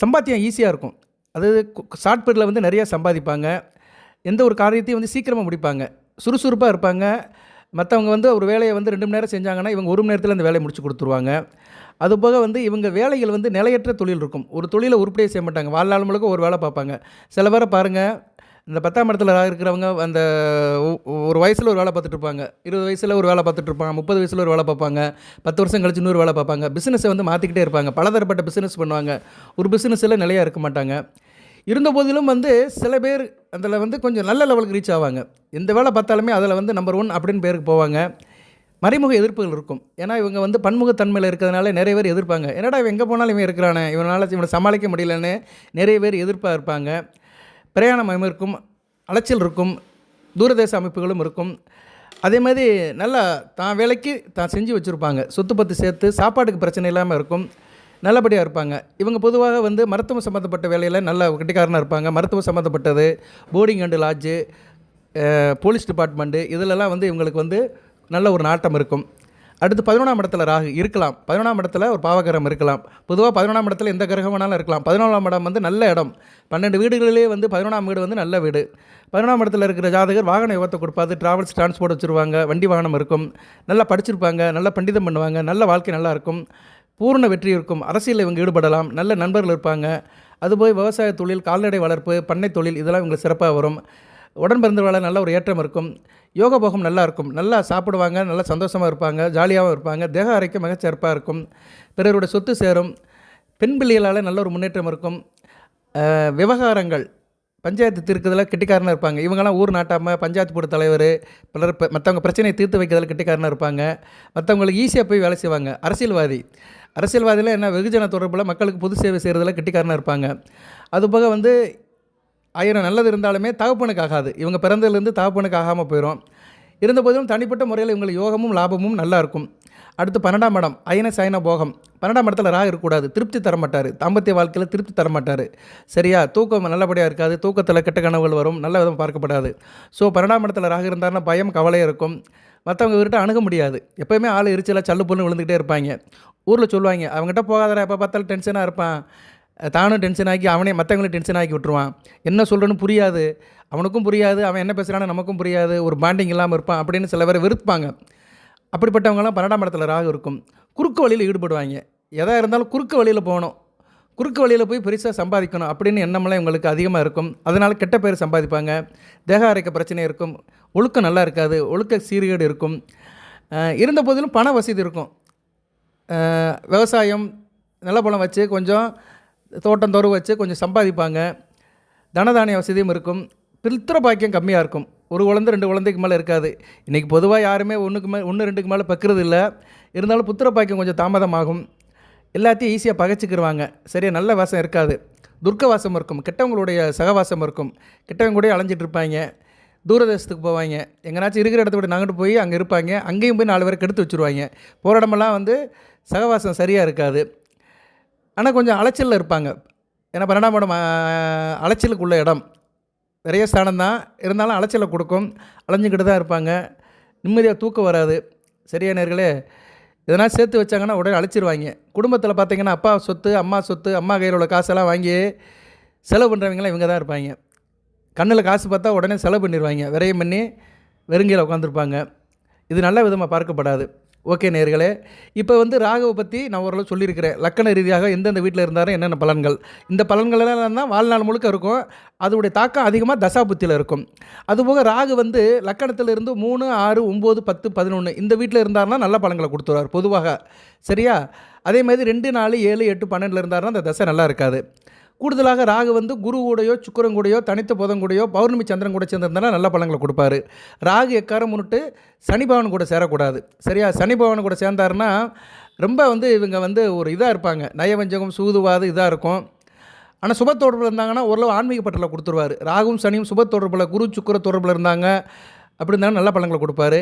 சம்பாத்தியம் ஈஸியாக இருக்கும். அதாவது ஷார்ட் பீரியடில் வந்து நிறையா சம்பாதிப்பாங்க. எந்த ஒரு காரியத்தையும் வந்து சீக்கிரமாக முடிப்பாங்க. சுறுசுறுப்பாக இருப்பாங்க. மற்றவங்க வந்து ஒரு வேலையை வந்து 2 மணி நேரம் செஞ்சாங்கன்னா இவங்க 1 மணி நேரத்தில் அந்த வேலையை முடிச்சு கொடுத்துருவாங்க. அதுபோக வந்து இவங்க வேலைகள் வந்து நிலையற்ற தொழில் இருக்கும். ஒரு தொழிலை உருப்படியாக செய்ய மாட்டாங்க. வாழ்நாள் முழுக்க ஒரு வேலை பார்ப்பாங்க. சில பேரை பாருங்கள், இந்த 10ஆம் இடத்துல இருக்கிறவங்க அந்த ஒரு வயசில் ஒரு வேலை பார்த்துட்டு இருப்பாங்க. 20 வயசில் ஒரு வேலை பார்த்துட்டு இருப்பாங்க. 30 வயசில் ஒரு வேலை பார்ப்பாங்க. 10 வருஷம் கழிச்சு இன்னொரு வேலை பார்ப்பாங்க. பிஸ்னஸை வந்து மாற்றிக்கிட்டே இருப்பாங்க. பலதரப்பட்ட பிஸ்னஸ் பண்ணுவாங்க. ஒரு பிஸ்னஸில் நிலையாக இருக்க மாட்டாங்க. இருந்த போதிலும் வந்து சில பேர் அதில் வந்து கொஞ்சம் நல்ல லெவலுக்கு ரீச் ஆவாங்க. எந்த வேலை பார்த்தாலுமே அதில் வந்து நம்பர் 1 அப்படின்னு பேருக்கு போவாங்க. மறைமுக எதிர்ப்புகள் இருக்கும். ஏன்னா இவங்க வந்து பன்முகத்தன்மையில் இருக்கிறதுனால நிறைய பேர் எதிர்ப்பாங்க. என்னடா இவன் எங்கே போனாலும் இவன் இருக்கிறானே, இவனை சமாளிக்க முடியலன்னு நிறைய பேர் எதிர்ப்பாக இருப்பாங்க. பிரயாணம் இருக்கும், அலைச்சல் இருக்கும், தூரதேச அமைப்புகளும் இருக்கும். அதே மாதிரி நல்லா தான் வேலைக்கு தான் செஞ்சு வச்சுருப்பாங்க. சொத்து பத்து சேர்த்து சாப்பாட்டுக்கு பிரச்சனை இல்லாமல் இருக்கும். நல்லபடியாக இருப்பாங்க. இவங்க பொதுவாக வந்து மருத்துவம் சம்மந்தப்பட்ட வேலையில் நல்ல கெட்டிக்காரனாக இருப்பாங்க. மருத்துவம் சம்மந்தப்பட்டது, boarding and lodge, police department இதிலெல்லாம் வந்து இவங்களுக்கு வந்து நல்ல ஒரு நாட்டம் இருக்கும். அடுத்து 11ஆம் இடத்துல ராகு இருக்கலாம். 11ஆம் இடத்துல ஒரு பாவகிரகம் இருக்கலாம். பொதுவாக 11ஆம் இடத்துல எந்த கிரகம் வேணாலும் இருக்கலாம். 11ஆம் இடம் வந்து நல்ல இடம். 12 வீடுகளிலே வந்து 11ஆம் வீடு வந்து நல்ல வீடு. 11ஆம் இடத்துல இருக்கிற ஜாதகர் வாகன யோகத்தை கொடுப்பாது. ட்ராவல்ஸ் டிரான்ஸ்போர்ட் வச்சுருவாங்க. வண்டி வாகனம் இருக்கும். நல்லா படிச்சிருப்பாங்க. நல்லா பண்டிதம் பண்ணுவாங்க. நல்ல வாழ்க்கை நல்லா இருக்கும். பூர்ண வெற்றி இருக்கும். அரசியலில் இவங்க ஈடுபடலாம். நல்ல நண்பர்கள் இருப்பாங்க. அதுபோய் விவசாய தொழில், கால்நடை வளர்ப்பு, பண்ணை தொழில் இதெல்லாம் இவங்களுக்கு சிறப்பாக வரும். உடன் பிறந்தவர்களால் நல்ல ஒரு ஏற்றம் இருக்கும். யோக போகம் நல்லா இருக்கும். நல்லா சாப்பிடுவாங்க. நல்லா சந்தோஷமாக இருப்பாங்க. ஜாலியாகவும் இருப்பாங்க. தேக ஆரோக்கியம் மிகச்சிறப்பாக இருக்கும். பிறருடைய சொத்து சேரும். பெண் பிள்ளைகளால் நல்ல ஒரு முன்னேற்றம் இருக்கும். விவகாரங்கள் பஞ்சாயத்து தீர்க்கிறதுல கெட்டிக்காரனாக இருப்பாங்க. இவங்கெல்லாம் ஊர் நாட்டாமல் பஞ்சாயத்து போர்டு தலைவர், பலர் மற்றவங்க பிரச்சனையை தீர்த்து வைக்கிறதுல கெட்டிக்காரனாக இருப்பாங்க. மற்றவங்களுக்கு ஈஸியாக போய் வேலை செய்வாங்க. அரசியல்வாதியில் என்ன வெகுஜன தொடர்பில் மக்களுக்கு பொது சேவை செய்கிறதுல கெட்டிக்காரனாக இருப்பாங்க. அதுபோக வந்து 1000 நல்லது இருந்தாலுமே தகப்பனுக்கு ஆகாது. இவங்க பிறந்ததுலேருந்து தகப்பனுக்கு ஆகாமல் போயிடும். இருந்தபோதும் தனிப்பட்ட முறையில் இவங்களுக்கு யோகமும் லாபமும் நல்லா இருக்கும். அடுத்து 12ஆம் இடம் அயன சயன போகம். 12ஆம் இடத்துல ராகு இருக்கக்கூடாது. திருப்தி தரமாட்டார். தாம்பத்திய வாழ்க்கையில் திருப்தி தரமாட்டார். சரியா? தூக்கம் நல்லபடியாக இருக்காது. தூக்கத்தில் கெட்ட கனவுகள் வரும். நல்ல விதம் பார்க்கப்படாது. ஸோ 12ஆம் இடத்துல ராகு இருந்தாருன்னா பயம் கவலையாக இருக்கும். மற்றவங்க இவர்கிட்ட அணுக முடியாது. எப்போயுமே ஆள் எரிச்சலாக சல்லு பொண்ணு விழுந்துக்கிட்டே இருப்பாங்க. ஊரில் சொல்லுவாங்க, அவங்ககிட்ட போகாதடா, எப்போ பார்த்தாலும் டென்ஷனாக இருப்பான். தானும் டென்ஷன் ஆக்கி அவனே மற்றவங்களையும் டென்ஷன் ஆக்கி விட்டுருவான். என்ன சொல்கிறேன்னு புரியாது. அவனுக்கும் புரியாது. அவன் என்ன பேசுகிறான்னு நமக்கும் புரியாது. ஒரு பாண்டிங் இல்லாமல் இருப்பான் அப்படின்னு சில பேர் வெறுப்பாங்க. அப்படிப்பட்டவங்களாம் 12ஆம் இடத்துல ராகு இருக்கும். குறுக்கு வழியில் ஈடுபடுவாங்க. எதாக இருந்தாலும் குறுக்கு வழியில் போகணும். குறுக்கு வழியில் போய் பெருசாக சம்பாதிக்கணும் அப்படின்னு எண்ணமெல்லாம் இவங்களுக்கு அதிகமாக இருக்கும். அதனால் கெட்ட பேர் சம்பாதிப்பாங்க. தேக ஆரோக்கிய பிரச்சனை இருக்கும். ஒழுக்கம் நல்லா இருக்காது. ஒழுக்க சீர்கேடு இருக்கும். இருந்த போதிலும் பண வசதி இருக்கும். விவசாயம் நல்ல பணம் வச்சு கொஞ்சம் தோட்டம் தொரு வச்சு கொஞ்சம் சம்பாதிப்பாங்க. தனதானிய வசதியும் இருக்கும். பித்திர பாக்கியம் கம்மியாக இருக்கும். ஒரு குழந்தை 2 குழந்தைக்கு மேலே இருக்காது. இன்றைக்கி பொதுவாக யாருமே 1 2க்கு மேலே பக்கிறது இல்லை. இருந்தாலும் புத்திர பாக்கியம் கொஞ்சம் தாமதமாகும். எல்லாத்தையும் ஈஸியாக பகைச்சிக்கிடுவாங்க. சரியா? நல்ல வாசம் இருக்காது. துர்க்க வாசம் இருக்கும். கெட்டவங்களுடைய சகவாசம் இருக்கும். கெட்டவங்க கூட அலைஞ்சிட்டு இருப்பாங்க. தூரதேசத்துக்கு போவாங்க. எங்கேனாச்சும் இருக்கிற இடத்த விட்டு நகட்டு போய் அங்கே இருப்பாங்க. அங்கேயும் போய் 4 பேரை கெடுத்து வச்சுருவாங்க. போகிற இடமெல்லாம் வந்து சகவாசம் சரியாக இருக்காது. ஆனால் கொஞ்சம் அலைச்சலில் இருப்பாங்க. ஏன்னா 12ஆம் இடம் அலைச்சலுக்குள்ள இடம். நிறைய ஸ்தானம் தான். இருந்தாலும் அலைச்சலை கொடுக்கும். அலைஞ்சிக்கிட்டு தான் இருப்பாங்க. நிம்மதியாக தூக்கம் வராது. சரியா நேர்களே? இதனால் சேர்த்து வச்சாங்கன்னா உடனே அழைச்சிருவாங்க. குடும்பத்தில் பார்த்திங்கன்னா அப்பா சொத்து, அம்மா கையில் உள்ள காசெல்லாம் வாங்கி செலவு பண்ணுறவங்களாம் இவங்க தான் இருப்பாங்க. கண்ணில் காசு பார்த்தா உடனே செலவு பண்ணிடுவாங்க. விரயம் பண்ணி வெறுங்கையில் உட்காந்துருப்பாங்க. இது நல்ல விதமாக பார்க்கப்படாது. ஓகே நேயர்களே, இப்போ வந்து ராகுவை பற்றி நான் ஓரளவு சொல்லியிருக்கிறேன். லக்கண ரீதியாக எந்தெந்த வீட்டில் இருந்தாலும் என்னென்ன பலன்கள், இந்த பலன்களெல்லாம் தான் வாழ்நாள் முழுக்க இருக்கும். அதோடைய தாக்கம் அதிகமாக தசாபுத்தியில் இருக்கும். அதுபோக ராகு வந்து லக்கணத்திலிருந்து 3, 6, 9, 10, 11 இந்த வீட்டில் இருந்தாருன்னா நல்ல பலன்களை கொடுத்துருவார் பொதுவாக. சரியா? அதே மாதிரி 2, 4, 7, 8, 12 இருந்தாருன்னா அந்த தசை நல்லா இருக்காது. கூடுதலாக ராகு வந்து குரு கூடயோ சுக்கிரன் கூடயோ தனித்த புதன் கூடயோ பௌர்ணமி சந்திரன் கூட சேர்ந்திருந்தாலும் நல்ல பலன்களை கொடுப்பாரு. ராகு எக்காரம் முன்னிட்டு சனி பகவான் கூட சேரக்கூடாது. சரியா? சனி பகவான் கூட சேர்ந்தாருன்னா ரொம்ப வந்து இவங்க வந்து ஒரு இதாக இருப்பாங்க, நயவஞ்சகம் சூதுவாது இதாக இருக்கும். ஆனால் சுப தொடர்பில் இருந்தாங்கன்னா ஓரளவு ஆன்மீக பற்றலை கொடுத்துருவார். ராகுவும் சனியும் சுப தொடர்பில் குரு சுக்கிர தொடர்பில் இருந்தாங்க அப்படி இருந்தாலும் நல்ல பலன்களை கொடுப்பாரு.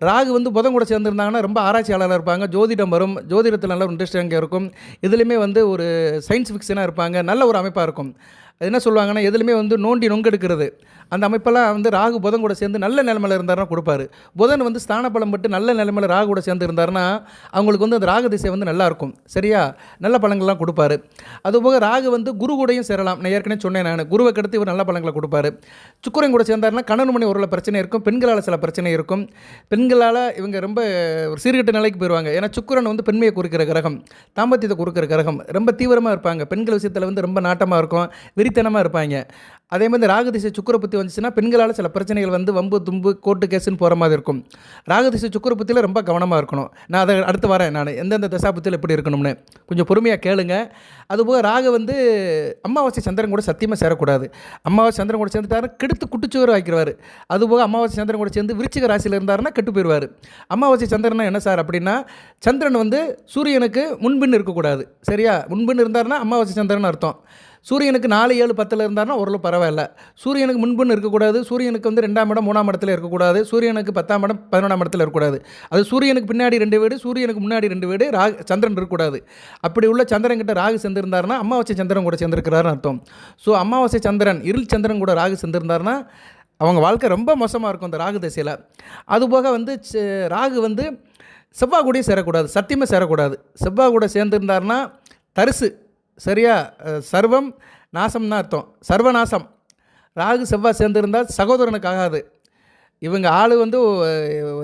ராகு வந்து புதன் கூட சேர்ந்துருந்தாங்கன்னா ரொம்ப ஆராய்ச்சியாளராக இருப்பாங்க. ஜோதிடம் வரும், ஜோதிடத்தில் நல்ல ஒரு இன்ட்ரெஸ்ட் அங்கே இருக்கும். இதுலேயுமே வந்து ஒரு சயின்ஸ் ஃபிக்ஷனாக இருப்பாங்க. நல்ல ஒரு அமைப்பாக இருக்கும். அது என்ன சொல்லுவாங்கன்னா எதுலையுமே வந்து நோண்டி நொங்கெடுக்கிறது அந்த அமைப்பெல்லாம் வந்து ராகு புதன் கூட சேர்ந்து நல்ல நிலைமையில் இருந்தாருன்னா கொடுப்பாரு. புதன் வந்து ஸ்தான பலம் பட்டு நல்ல நிலைமையில் ராகு கூட சேர்ந்து இருந்தாருன்னா அவங்களுக்கு வந்து அந்த ராகு திசை வந்து நல்லாயிருக்கும். சரியா? நல்ல பலன்கள்லாம் கொடுப்பாரு. அதுபோக ராகு வந்து குரு கூடயும் சேரலாம். நான் ஏற்கனவே சொன்னேன், நான் குருவை கெடுத்து இவர் நல்ல பலன்களை கொடுப்பாரு. சுக்கிரன் கூட சேர்ந்தாருன்னா கணவன் மணி ஒரு பிரச்சனை இருக்கும், பெண்களால் சில பிரச்சனை இருக்கும். பெண்களால் இவங்க ரொம்ப ஒரு சீர்கெட்ட நிலைக்கு போயிடுவாங்க. ஏன்னா சுக்கிரன் வந்து பெண்மையை குறிக்கிற கிரகம், தாம்பத்தியத்தை கொடுக்குற கிரகம். ரொம்ப தீவிரமாக இருப்பாங்க. பெண்கள் விஷயத்தில் வந்து ரொம்ப நாட்டமாக இருக்கும், வெறித்தனமாக இருப்பாங்க. அதே மாதிரி ராகு திசை சுக்கிர புத்தி வந்துச்சுன்னா பெண்களால் சில பிரச்சனைகள் வந்து வம்பு தும்பு கோர்ட்டு கேஸுன்னு போகிற மாதிரி இருக்கும். ராகு திசை சுக்கிர புத்தியில் ரொம்ப கவனமாக இருக்கணும். நான் அதை அடுத்து வரேன், நான் எந்தெந்த தசாபுத்தியில் எப்படி இருக்கணும்னு கொஞ்சம் பொறுமையாக கேளுங்க. அதுபோக ராகு வந்து அமாவாசை சந்திரன் கூட சத்தியமாக சேரக்கூடாது. அமாவாசை சந்திரன் கூட சேர்ந்துட்டாருன்னா கெடுத்து குட்டிச்சுவர் வைக்கிறவார். அதுபோக அமாவாசை சந்திரன் கூட சேர்ந்து விருச்சிக ராசியில் இருந்தாருன்னா கெட்டு போயிடுவார். அமாவாசை சந்திரனா என்ன சார் அப்படின்னா, சந்திரன் வந்து சூரியனுக்கு முன்பின் இருக்கக்கூடாது. சரியா? முன்பின் இருந்தாருன்னா அமாவாசை சந்திரன் அர்த்தம். சூரியனுக்கு 4, 7, 10 இருந்தாருன்னா ஓரளவு பரவாயில்ல. சூரியனுக்கு முன்புன்னு இருக்கக்கூடாது. சூரியனுக்கு வந்து 2ஆம் இடம் 3ஆம் இடத்துல இருக்கக்கூடாது. சூரியனுக்கு 10ஆம் இடம் 11ஆம் இடத்துல இருக்கக்கூடாது. அது சூரியனுக்கு பின்னாடி 2 வீடு, சூரியனுக்கு முன்னாடி 2 வீடு சந்திரன் இருக்கக்கூடாது. அப்படி உள்ள சந்திரன் கிட்ட ராகு சேர்ந்திருந்தாருன்னா அமாவாசை சந்திரன் கூட சேர்ந்திருக்கிறாருன்னு அர்த்தம். ஸோ அமாவாசை சந்திரன் இருள் சந்திரன் கூட ராகு சேர்ந்திருந்தாருன்னா அவங்க வாழ்க்கை ரொம்ப மோசமாக இருக்கும் அந்த ராகு திசையில். அதுபோக வந்து ராகு வந்து செவ்வாய் கூடயும் சேரக்கூடாது, சத்தியமாக சேரக்கூடாது. செவ்வாய் கூட சேர்ந்துருந்தாருன்னா தரிசு. சரியா? சர்வம் நாசம்னு அர்த்தம், சர்வநாசம். ராகு செவ்வாய் சேர்ந்துருந்தால் சகோதரனுக்கு ஆகாது. இவங்க ஆள் வந்து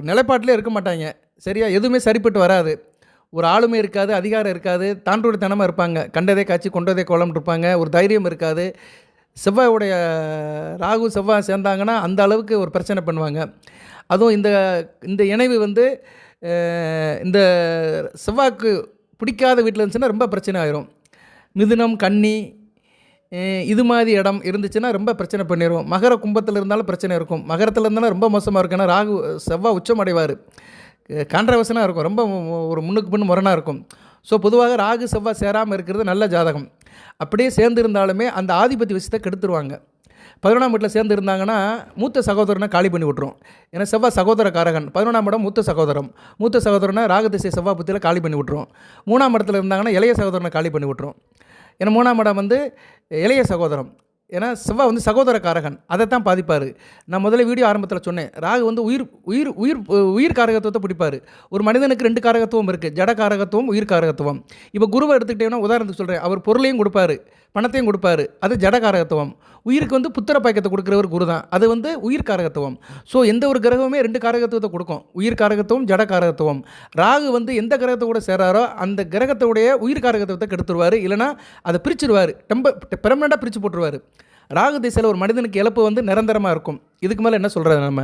நிலைப்பாட்டிலே இருக்க மாட்டாங்க. சரியா? எதுவுமே சரிப்பட்டு வராது. ஒரு ஆளுமை இருக்காது, அதிகாரம் இருக்காது, தாண்டோடித்தனமாக இருப்பாங்க. கண்டதே காட்சி கொண்டதே கோலம் இருப்பாங்க. ஒரு தைரியம் இருக்காது. செவ்வாயுடைய ராகு செவ்வாய் சேர்ந்தாங்கன்னா அந்த அளவுக்கு ஒரு பிரச்சனை பண்ணுவாங்க. அதுவும் இந்த இணைவு வந்து இந்த செவ்வாய்க்கு பிடிக்காத வீட்டில் இருந்துச்சுன்னா ரொம்ப பிரச்சனை ஆயிரும். மிதுனம் கன்னி இது மாதிரி இடம் இருந்துச்சுன்னா ரொம்ப பிரச்சனை பண்ணிடும். மகர கும்பத்தில் இருந்தாலும் பிரச்சனை இருக்கும். மகரத்தில் இருந்தாலும் ரொம்ப மோசமாக இருக்கும். ஏன்னா ராகு செவ்வாய் உச்சம் அடைவார். கான்ட்ரவர்சனாக இருக்கும், ரொம்ப ஒரு முன்னுக்கு பின் முரணாக இருக்கும். ஸோ பொதுவாக ராகு செவ்வாய் சேராமல் இருக்கிறது நல்ல ஜாதகம். அப்படியே சேர்ந்து இருந்தாலுமே அந்த ஆதிபத்தி விஷயத்தை கெடுத்துருவாங்க. 11ஆம் வீட்டில் சேர்ந்து இருந்தாங்கன்னா மூத்த சகோதரனை காலி பண்ணி விட்ரும். ஏன்னா செவ்வாய் சகோதர காரகன். 11ஆம் இடம் மூத்த சகோதரம். மூத்த சகோதரனை ராகு திசை செவ்வாய் புத்தியில் காலி பண்ணி விட்ரும். 3ஆம் இடத்துல இருந்தாங்கன்னா இளைய சகோதரனை காலி பண்ணி விட்ரும். ஏன்னா 3ஆம் இடம் வந்து இளைய சகோதரம். ஏன்னா செவ்வாய் வந்து சகோதர காரகன், அதை தான் பாதிப்பார். நான் முதல்ல வீடியோ ஆரம்பத்தில் சொன்னேன், ராகு வந்து உயிர் காரகத்துவத்தை பிடிப்பார். ஒரு மனிதனுக்கு 2 காரகத்துவம் இருக்குது, ஜட காரகத்துவம், உயிர் காரகத்துவம். இப்போ குருவை எடுத்துக்கிட்டேன்னா உதாரணத்துக்கு சொல்கிறேன், அவர் பொருளையும் கொடுப்பாரு, பணத்தையும் கொடுப்பாரு, அது ஜட காரகத்துவம். உயிருக்கு வந்து புத்திர பாக்கியத்தை கொடுக்குறவர் குரு தான், அது வந்து உயிர் காரகத்துவம். ஸோ எந்த ஒரு கிரகமே 2 காரகத்துவத்தை கொடுக்கும், உயிர் காரகத்துவம், ஜட காரகத்துவம். ராகு வந்து எந்த கிரகத்தை கூட சேராரோ அந்த கிரகத்தோடைய உயிர் காரகத்துவத்தை கெடுத்துருவார், இல்லைனா அதை பிரிச்சுடுவார், பெர்மனெண்ட்டாக பிரித்து போட்டுருவார். ராகு திசையில் ஒரு மனிதனுக்கு இழப்பு வந்து நிரந்தரமாக இருக்கும். இதுக்கு மேலே என்ன சொல்கிறது, நம்ம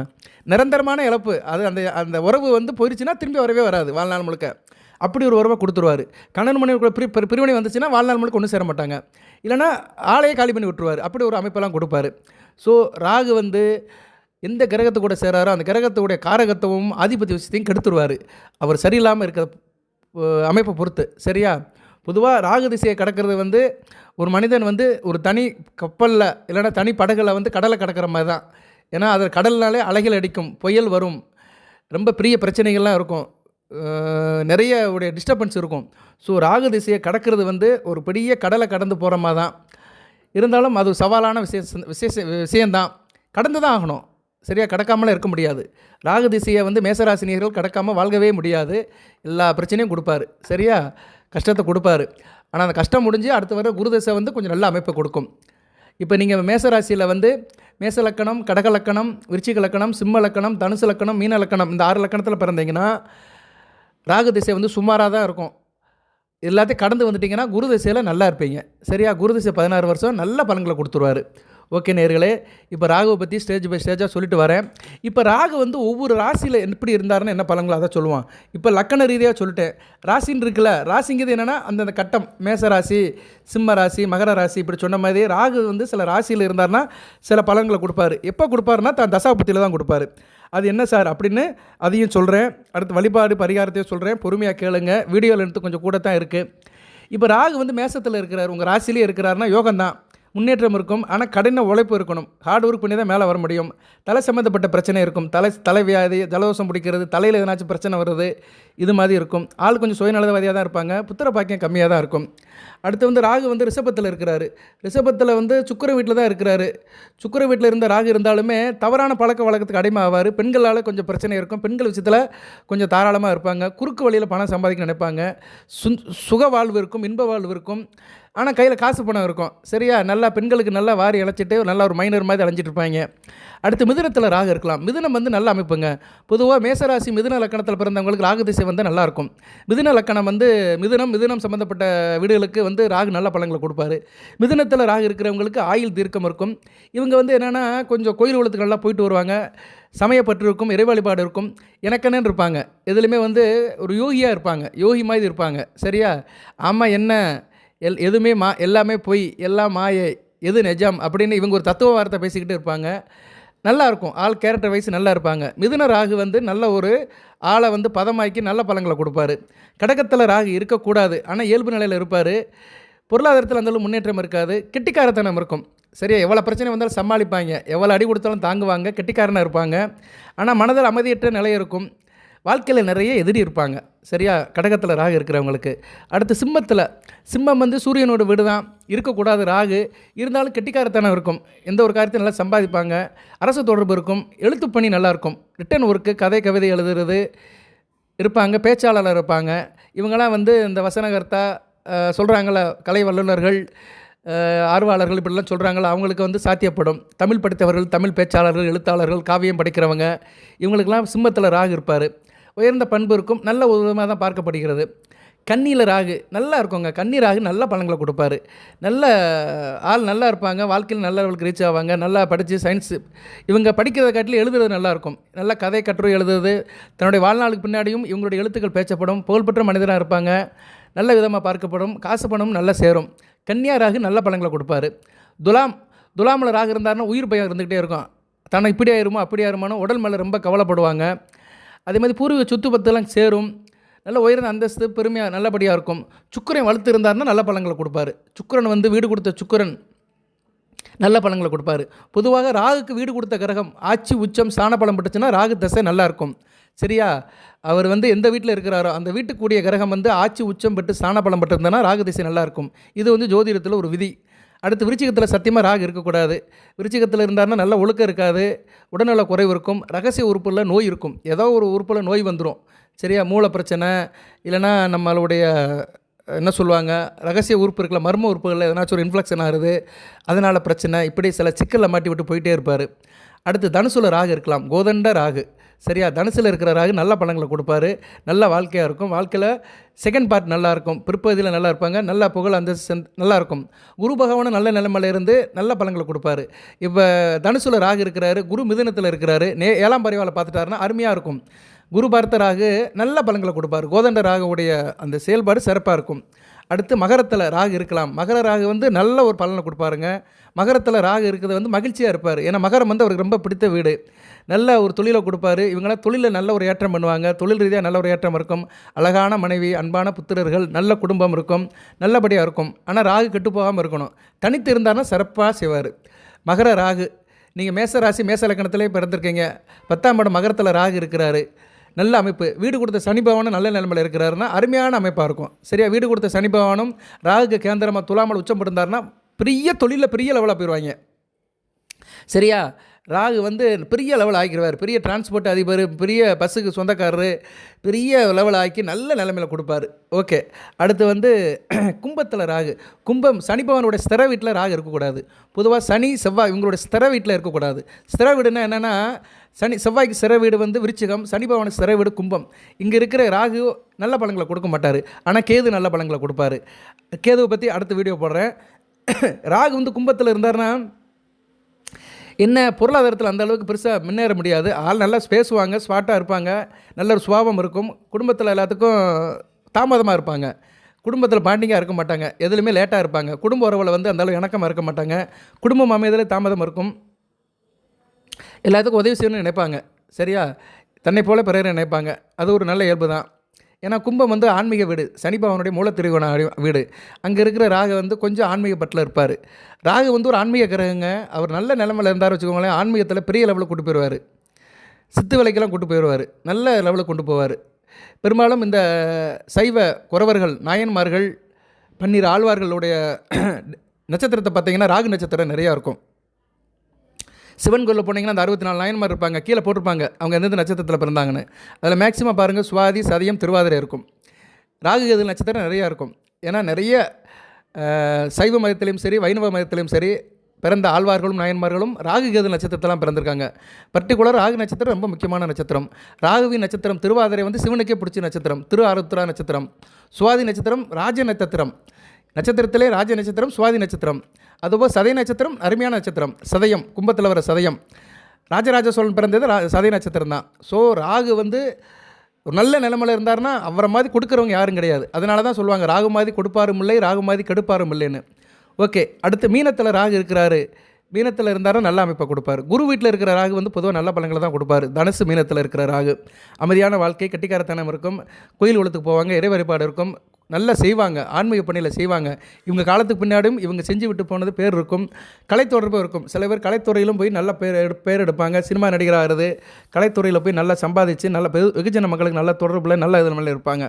நிரந்தரமான இழப்பு, அது அந்த உறவு வந்து போயிடுச்சுன்னா திரும்பி வரவே வராது வாழ்நாள் முழுக்க. அப்படி ஒரு உறவை கொடுத்துருவார். கணவன் மனைவி பிரிவினை வந்துச்சுன்னா வாழ்நாள் முழுக்க ஒன்றும் சேர மாட்டாங்க, இல்லைனா ஆளையே காலி பண்ணி விட்டுருவார். அப்படி ஒரு அமைப்பெல்லாம் கொடுப்பார். ஸோ ராகு வந்து எந்த கிரகத்தை கூட சேராரோ அந்த கிரகத்துடைய காரகத்துவம் ஆதிபத்திய விஷயத்தையும் கெடுத்துருவார், அவர் சரியில்லாமல் இருக்கிற அமைப்பை பொறுத்து. சரியா? பொதுவாக ராகு திசையை கடக்கிறது வந்து ஒரு மனிதன் வந்து ஒரு தனி கப்பலில் இல்லைனா தனி படகுல வந்து கடலை கடக்கிற மாதிரி தான். ஏன்னா அது கடல்னாலே அலைகள் அடிக்கும், புயல் வரும், ரொம்ப பெரிய பிரச்சனைகள்லாம் இருக்கும், நிறைய உடைய டிஸ்டர்பன்ஸ் இருக்கும். ஸோ ராகு திசையை கடக்கிறது வந்து ஒரு பெரிய கடலை கடந்து போகிற மாதிரி தான். இருந்தாலும் அது சவாலான விஷயந்தான், கடந்து தான் ஆகணும். சரியாக கடக்காமலாம் இருக்க முடியாது. ராகு திசையை வந்து மேசராசினியர்கள் கடக்காமல் வாழ்கவே முடியாது, எல்லா பிரச்சனையும் கொடுப்பாரு. சரியா? கஷ்டத்தை கொடுப்பாரு. ஆனால் அந்த கஷ்டம் முடிஞ்சு அடுத்து வர குரு திசை வந்து கொஞ்சம் நல்ல அமைப்பை கொடுக்கும். இப்போ நீங்கள் மேசராசியில் வந்து மேச லக்கணம், கடக லக்கணம், விருச்சிக லக்கணம், சிம்ம லக்கணம், தனுசு லக்கணம், மீன லக்கணம் இந்த 6 லக்கணத்தில் பிறந்தீங்கன்னா ராகு திசை வந்து சுமாராக தான் இருக்கும். எல்லாத்தையும் கடந்து வந்துட்டிங்கன்னா குரு திசையில் நல்லா இருப்பீங்க. சரியா? குரு திசை 16 வருஷம் நல்ல பலன்களை கொடுத்துருவார். ஓகே நேயர்களே, இப்போ ராகுவை பற்றி ஸ்டேஜ் பை ஸ்டேஜாக சொல்லிட்டு வரேன். இப்போ ராகு வந்து ஒவ்வொரு ராசியில் எப்படி இருந்தாருன்னு என்ன பலன்களோ அதை சொல்லுவான். இப்போ லக்கண ரீதியாக சொல்லிட்டேன். ராசின்னு இருக்குல்ல, ராசிங்கிறது என்னென்னா அந்தந்த கட்டம், மேச ராசி, சிம்ம ராசி, மகர ராசி இப்படி சொன்ன மாதிரி ராகு வந்து சில ராசியில் இருந்தார்னா சில பலன்களை கொடுப்பாரு. எப்போ கொடுப்பாருன்னா தான் தசாபுத்தியில் தான் கொடுப்பாரு. அது என்ன சார் அப்படின்னு அதையும் சொல்கிறேன். அடுத்து வழிபாடு பரிகாரத்தையும் சொல்கிறேன். பொறுமையாக கேளுங்க. வீடியோவில் எடுத்து கொஞ்சம் கூட தான் இருக்குது. இப்போ ராகு வந்து மேசத்தில் இருக்கிறார், உங்கள் ராசிலேயே இருக்கிறாருன்னா யோகம்தான், முன்னேற்றம் இருக்கும். ஆனால் கடின உழைப்பு இருக்கணும். ஹார்ட் ஒர்க் பண்ணி தான் மேலே வர முடியும். தலை சம்மந்தப்பட்ட பிரச்சனை இருக்கும். தலைவியாதி, ஜலதோஷம் பிடிக்கிறது, தலையில் எதனாச்சும் பிரச்சனை வருது, இது மாதிரி இருக்கும். ஆள் கொஞ்சம் சுயநலவாதியாக தான் இருப்பாங்க. புத்திர பாக்கியம் கம்மியாக தான் இருக்கும். அடுத்து வந்து ராகு வந்து ரிஷபத்தில் இருக்கிறாரு. ரிஷபத்தில் வந்து சுக்கிர வீட்டில் தான் இருக்கிறாரு. சுக்கிர வீட்டில் இருந்த ராகு இருந்தாலுமே தவறான பழக்க வழக்கத்துக்கு அடிமை ஆவார். பெண்களால் கொஞ்சம் பிரச்சனை இருக்கும். பெண்கள் விஷயத்தில் கொஞ்சம் தாராளமாக இருப்பாங்க. குறுக்கு வழியில் பணம் சம்பாதிக்க நினைப்பாங்க. சுக வாழ்வு இருக்கும், இன்ப வாழ்வு இருக்கும். ஆனால் கையில் காசு பணம் இருக்கும். சரியா? நல்லா பெண்களுக்கு நல்லா வாரி இழைச்சிட்டு நல்லா ஒரு மைனர் மாதிரி அலைஞ்சிட்டு இருப்பாங்க. அடுத்து மிதுனத்தில் ராகு இருக்கலாம். மிதுனம் வந்து நல்ல அமைப்புங்க. பொதுவாக மேசராசி மிதுன லக்கணத்தில் பிறந்தவங்களுக்கு ராகு திசை வந்து நல்லாயிருக்கும். மிதுன லக்கணம் வந்து மிதுனம் சம்மந்தப்பட்ட வீடுகளுக்கு வந்து ராகு நல்ல பலன்களை கொடுப்பாரு. மிதுனத்தில் ராகு இருக்கிறவங்களுக்கு ஆயுள் தீர்க்கம் இருக்கும். இவங்க வந்து என்னென்னா கொஞ்சம் கோயில் குளத்துக்கு நல்லா போயிட்டு வருவாங்க. சமயப்பற்று இருக்கும், இறை வழிபாடு இருக்கும், எனக்கென்னு இருப்பாங்க. எதுலையுமே வந்து ஒரு யோகியாக இருப்பாங்க, யோகி மாதிரி இருப்பாங்க. சரியா? ஆமாம் என்ன எதுவுமே எல்லாமே பொய், எல்லாம் மாயை, எது நிஜம் அப்படின்னு இவங்க ஒரு தத்துவ வார்த்தை பேசிக்கிட்டு இருப்பாங்க. நல்லாயிருக்கும். ஆள் கேரக்டர் வைஸ் நல்லா இருப்பாங்க. மிதுன ராகு வந்து நல்ல ஒரு ஆளை வந்து பதமாக்கி நல்ல பலன்களை கொடுப்பாரு. கடகத்தில் ராகு இருக்கக்கூடாது, ஆனால் இயல்பு நிலையில் இருப்பார். பொருளாதாரத்தில் அந்தளவு முன்னேற்றம் இருக்காது. கெட்டிக்காரத்தனம் இருக்கும். சரியா? எவ்வளோ பிரச்சனை வந்தாலும் சமாளிப்பாங்க, எவ்வளோ அடி கொடுத்தாலும் தாங்குவாங்க, கெட்டிக்காரனாக இருப்பாங்க. ஆனால் மனதில் அமைதியற்ற நிலை இருக்கும். வாழ்க்கையில் நிறைய எதிரி இருப்பாங்க. சரியா? கடகத்தில் ராகு இருக்கிறவங்களுக்கு. அடுத்து சிம்மம் வந்து சூரியனோட வீடு தான், இருக்கக்கூடாது ராகு. இருந்தாலும் கெட்டிக்காரத்தனம் இருக்கும். எந்த ஒரு காரியத்தையும் நல்லா சம்பாதிப்பாங்க. அரசு தொடர்பு இருக்கும். எழுத்துப்பணி நல்லாயிருக்கும். ரிட்டன் ஒர்க்கு, கவிதை எழுதுறது இருப்பாங்க. பேச்சாளர் இருப்பாங்க. இவங்களாம் வந்து இந்த வசனகர்த்தா சொல்கிறாங்கள, கலை வல்லுநர்கள், ஆர்வலர்கள் இப்படிலாம் சொல்கிறாங்களா, அவங்களுக்கு வந்து சாத்தியப்படும். தமிழ் படித்தவர்கள், தமிழ் பேச்சாளர்கள், எழுத்தாளர்கள், காவியம் படிக்கிறவங்க, இவங்களுக்கெல்லாம் சிம்மத்தில் ராகு இருப்பார். உயர்ந்த பண்பு இருக்கும். நல்ல ஒரு விதமாக தான் பார்க்கப்படுகிறது. கன்னியில் ராகு நல்லா இருக்குங்க. கன்னி ராகு நல்ல பலன்களை கொடுப்பாரு. நல்ல ஆள் நல்லா இருப்பாங்க. வாழ்க்கையில் நல்ல லெவலுக்கு ரீச் ஆவாங்க. நல்லா படித்து சயின்ஸு இவங்க படிக்கிறத காட்டிலும் எழுதுறது நல்லாயிருக்கும். நல்லா கதை கட்டுரை எழுதுறது, தன்னுடைய வாழ்நாளுக்கு பின்னாடியும் இவங்களுடைய எழுத்துக்கள் பேச்சப்படும். புகழ்பெற்ற மனிதராக இருப்பாங்க. நல்ல விதமாக பார்க்கப்படும். காசு பணமும் நல்லா சேரும். கன்னியா ராகு நல்ல பலன்களை கொடுப்பாரு. துலாமில் ராகு இருந்தாருன்னா உயிர் பயம் இருந்துக்கிட்டே இருக்கும். தன்னை இப்படி ஆயிருமோ அப்படி ஆயிருமானோ உடல் மேலே ரொம்ப கவலைப்படுவாங்க. அதே மாதிரி பூர்வீக சொத்து பத்தெல்லாம் சேரும். நல்ல உயர்ந்த அந்தஸ்து, பெருமையாக நல்லபடியாக இருக்கும். சுக்கிரன் வளர்த்து இருந்தாருன்னா நல்ல பலன்களை கொடுப்பாரு. சுக்கிரன் வந்து வீடு கொடுத்த சுக்கிரன் நல்ல பலன்களை கொடுப்பாரு. பொதுவாக ராகுக்கு வீடு கொடுத்த கிரகம் ஆட்சி உச்சம் ஸ்தான பலம் பட்டுச்சுன்னா ராகு தசை நல்லாயிருக்கும். சரியா? அவர் வந்து எந்த வீட்டில் இருக்கிறாரோ அந்த வீட்டுக்குரிய கிரகம் வந்து ஆட்சி உச்சம் பெற்று ஸ்தான பலம் பட்டிருந்தனா ராகு திசை நல்லாயிருக்கும். இது வந்து ஜோதிடத்தில் ஒரு விதி. அடுத்து விருச்சிகத்தில் சத்தியமாக ராகு இருக்கக்கூடாது. விருச்சிகத்தில் இருந்தாருன்னா நல்ல ஒழுக்கம் இருக்காது. உடல்நல குறைவு இருக்கும். ரகசிய உறுப்பில் நோய் இருக்கும். ஏதோ ஒரு உறுப்பில் நோய் வந்துடும். சரியா? மூளை பிரச்சனை, இல்லைனா நம்மளுடைய என்ன சொல்லுவாங்க, ரகசிய உறுப்பு இருக்கல, மர்ம உறுப்புகளில் எதனாச்சும் ஒரு இன்ஃப்ளெக்ஷன் ஆகுது, அதனால் பிரச்சனை, இப்படி சில சிக்கலில் மாட்டி விட்டு போயிட்டே இருப்பார். அடுத்து தனுசுல ராகு இருக்கலாம். கோதண்ட ராகு. சரியா? தனுசில் இருக்கிற ராகு நல்ல பலன்களை கொடுப்பாரு. நல்ல வாழ்க்கையாக இருக்கும். வாழ்க்கையில் செகண்ட் பார்ட் நல்லாயிருக்கும். பிற்பகுதியில் நல்லா இருப்பாங்க. நல்ல புகழ் அந்த நல்லாயிருக்கும். குரு பகவானும் நல்ல நிலைமையில் இருந்து நல்ல பலன்களை கொடுப்பாரு. இப்போ தனுசுல ராகு இருக்கிறாரு, குரு மிதுனத்தில் இருக்கிறாரு, 7ஆம் பரிவாலை பார்த்துட்டாருன்னா அருமையாக இருக்கும். குரு பார்த்த ராகு நல்ல பலன்களை கொடுப்பார். கோதண்ட ராகுடைய அந்த செயல்பாடு சிறப்பாக இருக்கும். அடுத்து மகரத்தில் ராகு இருக்கலாம். மகர ராகு வந்து நல்ல ஒரு பலனை கொடுப்பாருங்க. மகரத்தில் ராகு இருக்கிறது வந்து மகிழ்ச்சியாக இருப்பார். ஏன்னா மகரம் வந்து அவருக்கு ரொம்ப பிடித்த வீடு. நல்ல ஒரு தொழிலை கொடுப்பாரு. இவங்களாம் தொழிலில் நல்ல ஒரு ஏற்றம் பண்ணுவாங்க. தொழில் ரீதியாக நல்ல ஒரு ஏற்றம் இருக்கும். அழகான மனைவி, அன்பான புத்திரர்கள், நல்ல குடும்பம் இருக்கும். நல்லபடியாக இருக்கும். ஆனால் ராகு கெட்டு போகாமல் இருக்கணும். தனித்து இருந்தாலும் சிறப்பாக செய்வார். மகர ராகு. நீங்கள் மேச ராசி மேச லக்கணத்திலே பிறந்திருக்கீங்க. 10ஆம் இடம் மகரத்தில் ராகு இருக்கிறாரு. நல்ல அமைப்பு. வீடு கொடுத்த சனி பகவானும் நல்ல நிலைமையில் இருக்கிறாருன்னா அருமையான அமைப்பாக இருக்கும். சரியா? வீடு கொடுத்த சனி பகவானும் ராகுக்கு கேந்திரமாக துலாமல் உச்சம் இருந்தாருன்னா பெரிய தொழிலில் பெரிய லெவலாக போயிடுவாங்க. சரியா? ராகு வந்து பெரிய லெவல் ஆக்கிடுவார், பெரிய டிரான்ஸ்போர்ட் அதிபர், பெரிய பஸ்ஸுக்கு சொந்தக்காரரு, பெரிய லெவல் ஆக்கி நல்ல நிலைமையில் கொடுப்பாரு. ஓகே, அடுத்து வந்து கும்பத்தில் ராகு. கும்பம் சனி பகவானுடைய ஸ்திர வீட்டில் ராகு இருக்கக்கூடாது. பொதுவாக சனி செவ்வாய் இவங்களுடைய ஸ்திர வீட்டில் இருக்கக்கூடாது. ஸ்திர வீடுன்னா என்னென்னா, செவ்வாய்க்கு ஸ்திர வீடு வந்து விருச்சிகம், சனி பகவானுக்கு ஸ்திர வீடு கும்பம். இங்கே இருக்கிற ராகு நல்ல பலன்களை கொடுக்க மாட்டார், ஆனால் கேது நல்ல பலன்களை கொடுப்பாரு. கேதுவை பற்றி அடுத்த வீடியோ போடுறேன். ராகு வந்து கும்பத்தில் இருந்தார்னா என்ன, பொருளாதாரத்தில் அந்த அளவுக்கு பெருசாக முன்னேற முடியாது. ஆள் நல்லா பேசுவாங்க, ஸ்மார்ட்டாக இருப்பாங்க, நல்ல ஒரு சுபாவம் இருக்கும். குடும்பத்தில் எல்லாத்துக்கும் தாமதமாக இருப்பாங்க, குடும்பத்தில் பாண்டிங்காக இருக்க மாட்டாங்க, எதுலையுமே லேட்டாக இருப்பாங்க. குடும்ப உறவில் வந்து அந்தளவு இணக்கமாக இருக்க மாட்டாங்க, குடும்பம் அமையதில் தாமதம் இருக்கும். எல்லாத்துக்கும் உதவி செய்யணும்னு நினைப்பாங்க, சரியா, தன்னை போல பிறரை நினைப்பாங்க. அது ஒரு நல்ல இயல்பு தான். ஏன்னா கும்பம் வந்து ஆன்மீக வீடு, சனி பகவானுடைய மூலத்திரிகோண வீடு. அங்கே இருக்கிற ராகு வந்து கொஞ்சம் ஆன்மீக பட்டில் இருப்பார். ராகு வந்து ஒரு ஆன்மீக கிரகங்க. அவர் நல்ல நிலைமையில் இருந்தார் வச்சுக்கோங்களேன், ஆன்மீகத்தில் பெரிய லெவலில் கூட்டு போயிடுவார், சித்து வேலைக்கெல்லாம் கூட்டு போயிடுவார், நல்ல லெவலில் கொண்டு போவார். பெரும்பாலும் இந்த சைவ குறவர்கள், நாயன்மார்கள், 12 ஆழ்வார்களுடைய நட்சத்திரத்தை பார்த்திங்கன்னா ராகு நட்சத்திரம் நிறையா இருக்கும். சிவன் கோயிலில் போனீங்கன்னா அந்த 64 நாயன்மார் இருப்பாங்க, கீழே போட்டிருப்பாங்க அவங்க எந்தெந்த நட்சத்திரத்தில் பிறந்தாங்கன்னு. அதில் மேக்ஸிமம் பாருங்கள் சுவாதி, சதயம், திருவாதிரை இருக்கும். ராகு கேது நட்சத்திரம் நிறையா இருக்கும். ஏன்னா நிறைய சைவ மதத்திலையும் சரி வைணவ மதத்திலையும் சரி பிறந்த ஆழ்வார்களும் நாயன்மார்களும் ராகு கேது நட்சத்திரத்தெல்லாம் பிறந்திருக்காங்க. பர்டிகுலர் ராகு நட்சத்திரம் ரொம்ப முக்கியமான நட்சத்திரம். ராகுவின் நட்சத்திரம் திருவாதிரை வந்து சிவனுக்கே பிடிச்ச நட்சத்திரம், திரு ஆருத்ரா நட்சத்திரம். சுவாதி நட்சத்திரம் ராஜ நட்சத்திரம், நட்சத்திரத்திலே ராஜ நட்சத்திரம், சுவாதி நட்சத்திரம். அதுபோல் சதய நட்சத்திரம் அருமையான நட்சத்திரம், சதயம், கும்பத்தில் வர சதயம். ராஜராஜ சோழன் பிறந்தது சதய நட்சத்திரம் தான். ஸோ ராகு வந்து ஒரு நல்ல நிலைமையில் இருந்தார்னா அவரை மாதிரி கொடுக்குறவங்க யாரும் கிடையாது. அதனால தான் சொல்லுவாங்க ராகு மாதிரி கொடுப்பாரும் இல்லை, ராகு மாதிரி கெடுப்பாரும் இல்லைன்னு. ஓகே, அடுத்து மீனத்தில் ராகு இருக்கிறாரு. மீனத்தில் இருந்தாலும் நல்ல அமைப்பை கொடுப்பார். குரு வீட்டில் இருக்கிற ராகு வந்து பொதுவாக நல்ல பலன்களை தான் கொடுப்பார். தனுசு மீனத்தில் இருக்கிற ராகு அமைதியான வாழ்க்கை, கட்டிக்காரத்தனம் இருக்கும், கோயில் உலகத்துக்கு போவாங்க, இறை வழிபாடு இருக்கும், நல்லா செய்வாங்க, ஆன்மீக பணியில் செய்வாங்க. இவங்க காலத்துக்கு பின்னாடியும் இவங்க செஞ்சு விட்டு போனது பேர் இருக்கும், கலைத்தொடர்பும் இருக்கும். சில பேர் கலைத்துறையிலும் போய் நல்ல பேர் எடுப்பாங்க, சினிமா நடிகராகிறது, கலைத்துறையில் போய் நல்லா சம்பாதிச்சு நல்ல வெகுஜன மக்களுக்கு நல்ல தொடர்பில் நல்ல இதில் இருப்பாங்க.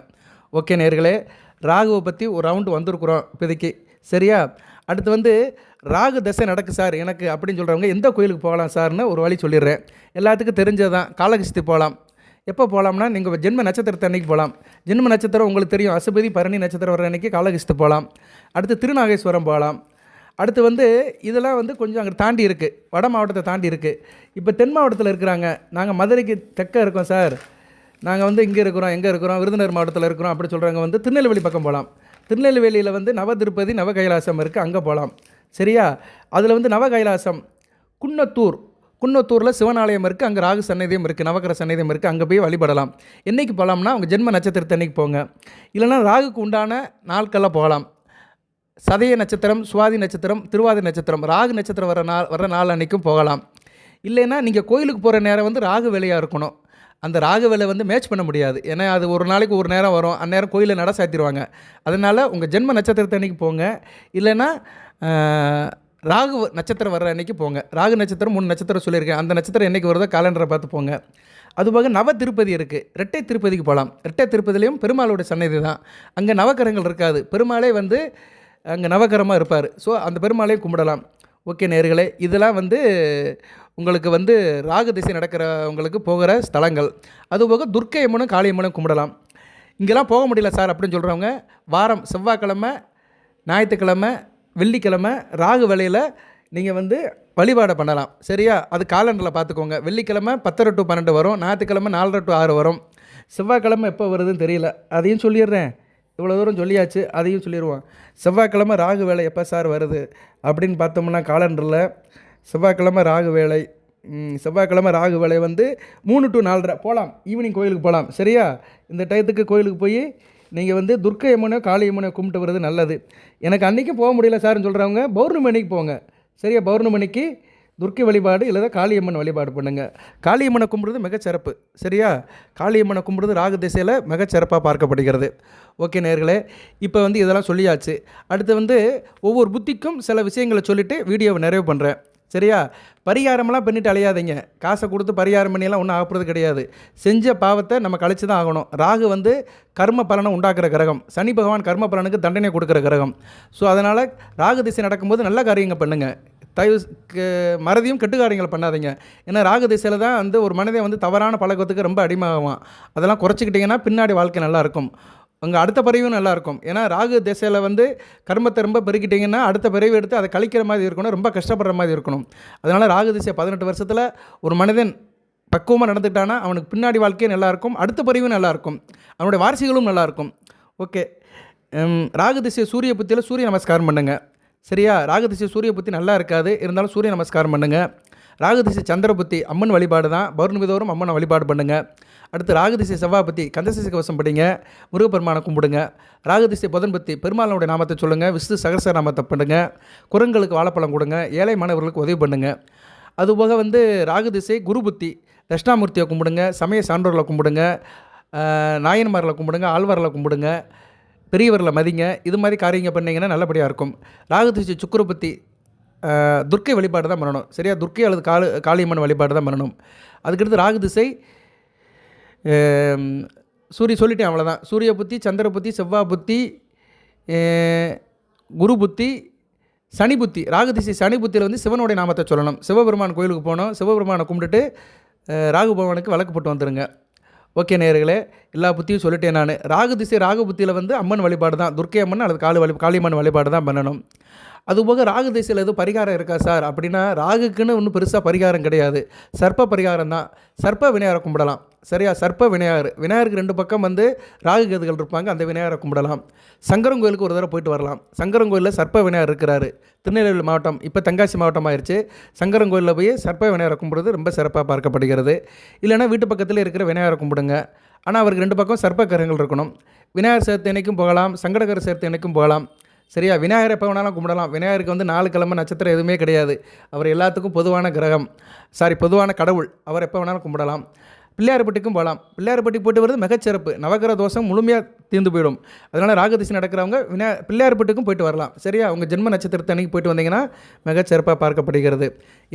ஓகே நேயர்களே, ராகுவை பற்றி ஒரு ரவுண்டு வந்திருக்குறோம் இப்போதைக்கு, சரியா. அடுத்து வந்து ராகு தசை நடக்கு சார் எனக்கு அப்படின்னு சொல்கிறவங்க எந்த கோயிலுக்கு போகலாம் சார்னு ஒரு வழி சொல்லிடுறேன். எல்லாத்துக்கும் தெரிஞ்சது தான், காளகஸ்தி போகலாம். எப்போ போகலாம்னா நீங்கள் ஜென்ம நட்சத்திரத்தை அன்றைக்கி போகலாம். ஜென்ம நட்சத்திரம் உங்களுக்கு தெரியும், அசுபதி பரணி நட்சத்திரம் வர அன்றைக்கி காளகஸ்தி போகலாம். அடுத்து திருநாகேஸ்வரம் போகலாம். அடுத்து வந்து இதெல்லாம் வந்து கொஞ்சம் அங்கே தாண்டி இருக்குது, வட மாவட்டத்தை தாண்டி இருக்குது. இப்போ தென் மாவட்டத்தில் இருக்கிறாங்க, நாங்கள் மதுரைக்கு தெற்க இருக்கோம் சார், நாங்கள் வந்து இங்கே இருக்கிறோம், எங்கே இருக்கிறோம், விருதுநகர் மாவட்டத்தில் இருக்கிறோம் அப்படி சொல்கிறவங்க வந்து திருநெல்வேலி பக்கம் போகலாம். திருநெல்வேலியில் வந்து நவ திருப்பதி நவ கைலாசம் இருக்குது, அங்கே போகலாம், சரியா. அதில் வந்து நவ கைலாசம் குன்னத்தூரில் சிவன் ஆலயம் இருக்குது, அங்கே ராகு சன்னதியும் இருக்குது, நவக்கிர சன்னதியும் இருக்குது, அங்கே போய் வழிபடலாம். என்றைக்கு போகலாம்னா அவங்க ஜென்ம நட்சத்திரத்தை அன்றைக்கி போங்க. இல்லைனா ராகுக்கு உண்டான நாட்களில் போகலாம். சதய நட்சத்திரம், சுவாதி நட்சத்திரம், திருவாதி நட்சத்திரம், ராகு நட்சத்திரம் வர நாள் அன்றைக்கும் போகலாம். இல்லைன்னா நீங்கள் கோயிலுக்கு போகிற நேரம் வந்து ராகு வேலையாக இருக்கணும். அந்த ராகு வேலை வந்து மேட்ச் பண்ண முடியாது, ஏன்னா அது ஒரு நாளைக்கு ஒரு நேரம் வரும், அந்நேரம் கோயிலில் நட சாத்திடுவாங்க. அதனால் உங்கள் ஜென்ம நட்சத்திரத்தை அன்றைக்கி போங்க. இல்லைன்னா ராகு நட்சத்திரம் வர்ற அன்றைக்கி போங்க. ராகு நட்சத்திரம் 3 நட்சத்திரம் சொல்லியிருக்கேன், அந்த நட்சத்திரம் என்றைக்கு வருதோ காலண்டரை பார்த்து போங்க. அதுபோக நவ திருப்பதி இருக்குது, ரெட்டை திருப்பதிக்கு போகலாம். ரெட்டை திருப்பதிலையும் பெருமாளுடைய சன்னதி தான், அங்கே நவக்கரங்கள் இருக்காது, பெருமாளே வந்து அங்கே நவக்கரமாக இருப்பார். ஸோ அந்த பெருமாளையும் கும்பிடலாம். ஓகே நேயர்களே, இதெல்லாம் வந்து உங்களுக்கு வந்து ராகு திசை நடக்கிறவங்களுக்கு போகிற ஸ்தலங்கள். அதுபோக துர்க்கை அம்மனும் காளி அம்மனும் கும்பிடலாம். இங்கெல்லாம் போக முடியல சார் அப்படின்னு சொல்கிறவங்க வாரம் செவ்வாய்க்கிழமை, ஞாயிற்றுக்கிழமை, வெள்ளிக்கிழமை ராகு வேளையில் நீங்கள் வந்து வழிபாடை பண்ணலாம், சரியா. அது காலண்டரில் பார்த்துக்கோங்க. வெள்ளிக்கிழமை 10 to 12 வரும், ஞாயிற்றுக்கிழமை 4 to 6 வரும், செவ்வாய்க்கிழமை எப்போ வருதுன்னு தெரியல, அதையும் சொல்லிடுறேன். இவ்வளோ தூரம் சொல்லியாச்சு, அதையும் சொல்லிடுவோம். செவ்வாய்க்கிழமை ராகு வேலை எப்போ சார் வருது அப்படின்னு பார்த்தோம்னா காலண்டரில் செவ்வாய்க்கிழமை ராகு வேலை, செவ்வாய்க்கிழமை ராகு வேலை வந்து 3 to 4:30 போகலாம், ஈவினிங் கோயிலுக்கு போகலாம், சரியா. இந்த டயத்துக்கு கோயிலுக்கு போய் நீங்கள் வந்து துர்க்கை அம்மனோ காளி அம்மனோ கும்பிட்டு வர்றது நல்லது. எனக்கு அன்றைக்கும் போக முடியல சார்னு சொல்கிறவங்க பௌர்ணமி அன்னைக்கு போங்க, சரியா. பௌர்ணமிக்கு துர்க்கை வழிபாடு இல்லை காளியம்மன் வழிபாடு பண்ணுங்கள். காளியம்மனை கும்பிட்றது மிகச்சிறப்பு, சரியா. காளியம்மனை கும்பிட்றது ராகு திசையில் மிகச்சிறப்பாக பார்க்கப்படுகிறது. ஓகே நேயர்களே, இப்போ வந்து இதெல்லாம் சொல்லியாச்சு. அடுத்து வந்து ஒவ்வொரு புத்திக்கும் சில விஷயங்களை சொல்லிவிட்டு வீடியோவை நிறைவு பண்ணுறேன், சரியா. பரிகாரமெல்லாம் பண்ணிட்டு அலையாதீங்க, காசை கொடுத்து பரிகாரம் பண்ணியெல்லாம் ஒன்றும் ஆகிறது கிடையாது. செஞ்ச பாவத்தை நம்ம கழிச்சு தான் ஆகணும். ராகு வந்து கர்ம பலனை உண்டாக்குற கிரகம், சனி பகவான் கர்ம பலனுக்கு தண்டனை கொடுக்குற கிரகம். ஸோ அதனால் ராகு திசை நடக்கும்போது நல்ல காரியங்கள் பண்ணுங்கள், தயவு மறதியும் கெட்டுக்காரியங்களை பண்ணாதீங்க. ஏன்னா ராகு திசையில் தான் வந்து ஒரு மனிதன் வந்து தவறான பழக்கத்துக்கு ரொம்ப அடிமையாகுவான். அதெல்லாம் குறைச்சிக்கிட்டிங்கன்னா பின்னாடி வாழ்க்கை நல்லாயிருக்கும். உங்கள் அடுத்த பிறவியும் நல்லாயிருக்கும். ஏன்னா ராகு திசையில் வந்து கர்மத்தை ரொம்ப பெருக்கிட்டிங்கன்னா அடுத்த பிறவி எடுத்து அதை கழிக்கிற மாதிரி இருக்கணும், ரொம்ப கஷ்டப்படுற மாதிரி இருக்கணும். அதனால் ராகு திசை 18 வருஷத்தில் ஒரு மனிதன் பக்குவமாக நடந்துக்கிட்டானா அவனுக்கு பின்னாடி வாழ்க்கையும் நல்லாயிருக்கும், அடுத்த பிறவியும் நல்லாயிருக்கும், அவனுடைய வாரிசுகளும் நல்லாயிருக்கும். ஓகே. ராகு திசை சூரிய புத்தியில் சூரிய நமஸ்காரம் பண்ணுங்கள். சரியா? ராகு திசை சூரிய புத்தி நல்லா இருக்காது, இருந்தாலும் சூரிய நமஸ்காரம் பண்ணுங்கள். ராகு திசை சந்திர புத்தி அம்மன் வழிபாடு தான், பௌர்ணமி தோறும் அம்மனை வழிபாடு பண்ணுங்கள். அடுத்து ராகு திசை செவ்வாய் பற்றி கந்தசஷ்டி கவசம் படிங்க, முருகப்பெருமானை கும்பிடுங்க. ராகு திசை புதன் பற்றி பெருமாளுடைய நாமத்தை சொல்லுங்கள், விஷ்ணு சகஸ்ர நாமத்தை பண்ணுங்கள். குரங்களுக்கு வாழைப்பழம் கொடுங்க, ஏழை மாணவர்களுக்கு உதவி பண்ணுங்கள். அதுபோக வந்து ராகு திசை குரு புத்தி தட்சிணாமூர்த்தியை கும்பிடுங்க, சமய சான்றோர்களை கும்பிடுங்க, நாயன்மார்களை கும்பிடுங்க, ஆழ்வார்களை கும்பிடுங்க, பெரியவர்களை மதிங்க. இது மாதிரி காரியங்கள் பண்ணிங்கன்னா நல்லபடியாக இருக்கும். ராகு திசை சுக்கிர புத்தி துர்க்கை வழிபாடு தான் பண்ணணும். சரியா? துர்க்கை அல்லது காளியம்மன் வழிபாடு தான் பண்ணணும். அதுக்கடுத்து ராகு திசை சொல்லிட்டேன், அவ்வளோதான். சூரிய புத்தி, சந்திர புத்தி, செவ்வாய் புத்தி, குரு புத்தி, சனி புத்தி. ராகு திசை சனி புத்தியில் வந்து சிவனுடைய நாமத்தை சொல்லணும். சிவபெருமான் கோயிலுக்கு போகணும், சிவபெருமானை கும்பிட்டுட்டு ராகு பகவானுக்கு விளக்கு போட்டு வந்துடுங்க. ஓகே நேயர்களே, எல்லா புத்தியும் சொல்லிட்டேன் நான். ராகு திசை ராகு புத்தியில் வந்து அம்மன் வழிபாடு தான், துர்க்கை அம்மன் அல்லது காளியம்மன் வழிபாடு தான் பண்ணணும். அதுபோக ராகு திசையில் எதுவும் பரிகாரம் இருக்கா சார் அப்படின்னா, ராகுக்குன்னு ஒன்றும் பெருசாக பரிகாரம் கிடையாது. சர்ப்ப பரிகாரம் தான். சர்ப்ப விநாயகரை கும்பிடலாம். சரியா? சர்ப்ப விநாயகருக்கு 2 பக்கம் வந்து ராகு கேதுகள் இருப்பாங்க, அந்த விநாயகரை கும்பிடலாம். சங்கரன் கோயிலுக்கு ஒரு தடவை போயிட்டு வரலாம். சங்கரன் கோயிலில் சர்ப்ப விநாயகர் இருக்கிறாரு. திருநெல்வேலி மாவட்டம், இப்போ தென்காசி மாவட்டம் ஆயிடுச்சு. சங்கரன் கோயிலில் போய் சர்ப்ப விநாயகரை கும்பிடுறது ரொம்ப சிறப்பாக பார்க்கப்படுகிறது. இல்லைனா வீட்டு பக்கத்தில் இருக்கிற விநாயகரை கும்பிடுங்க. ஆனால் அவருக்கு 2 பக்கம் சர்ப்ப கரங்கள் இருக்கணும். விநாயகர் சேர்த்து அன்னைக்கும் போகலாம், சங்கடகர சேர்த்து அன்னைக்கும் போகலாம். சரியா? விநாயகர் எப்போ வேணாலும் கும்பிடலாம். விநாயகருக்கு வந்து 4 கிழமை நட்சத்திரம் எதுவுமே கிடையாது. அவர் எல்லாத்துக்கும் பொதுவான பொதுவான கடவுள். அவர் எப்போ வேணாலும் கும்பிடலாம். பிள்ளையார்பட்டிக்கும் போகலாம். பிள்ளையார்பட்டிக்கு போய்ட்டு வருது மிகச்சிறப்பு. நவகிரக தோஷம் முழுமையாக தீர்ந்து போயிடும். அதனால் ராகுதிசை நடக்கிறவங்க பிள்ளையார்பட்டிக்கும் போயிட்டு வரலாம். சரியா? அவங்க ஜென்ம நட்சத்திரத்தை அன்றைக்கி போயிட்டு வந்தீங்கன்னா மிகச்சிறப்பாக பார்க்கப்படுகிறது.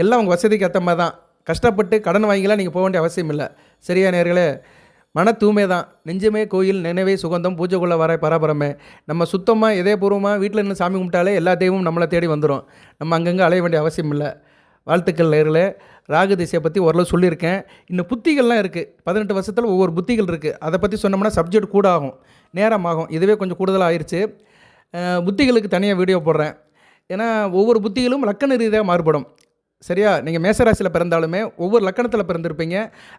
எல்லாம் உங்கள் வசதிக்கு ஏற்ற மாதிரி தான். கஷ்டப்பட்டு கடன் வாங்கிலாம் நீங்கள் போக வேண்டிய அவசியம் இல்லை. சரியா நேயர்களே? மன தூய்மை தான். நெஞ்சமே கோயில், நினைவே சுகந்தம், பூஜைக்குள்ளே வர பராபரமே. நம்ம சுத்தமாக இதயபூர்வமாக வீட்டில் நின்று சாமி கும்பிட்டாலே எல்லா தெய்வமும் நம்மளை தேடி வந்துடும். நம்ம அங்கங்கே அலைய வேண்டிய அவசியம் இல்லை. வாழ்த்துக்கள் நேயர்களே. ராகு திசையை பற்றி ஓரளவு சொல்லியிருக்கேன். இன்னும் புத்திகள்லாம் இருக்குது. 18 வருஷத்தில் ஒவ்வொரு புத்திகள் இருக்குது. அதை பற்றி சொன்னோம்னா சப்ஜெக்ட் கூட ஆகும், நேரமாகும். இதுவே கொஞ்சம் கூடுதலாக ஆயிடுச்சு. புத்திகளுக்கு தனியாக வீடியோ போடுறேன். ஏன்னா ஒவ்வொரு புத்திகளும் லக்கண ரீதியாக மாறுபடும். சரியா? நீங்கள் மேசராசியில் பிறந்தாலுமே ஒவ்வொரு லக்கணத்தில் பிறந்திருப்பீங்க.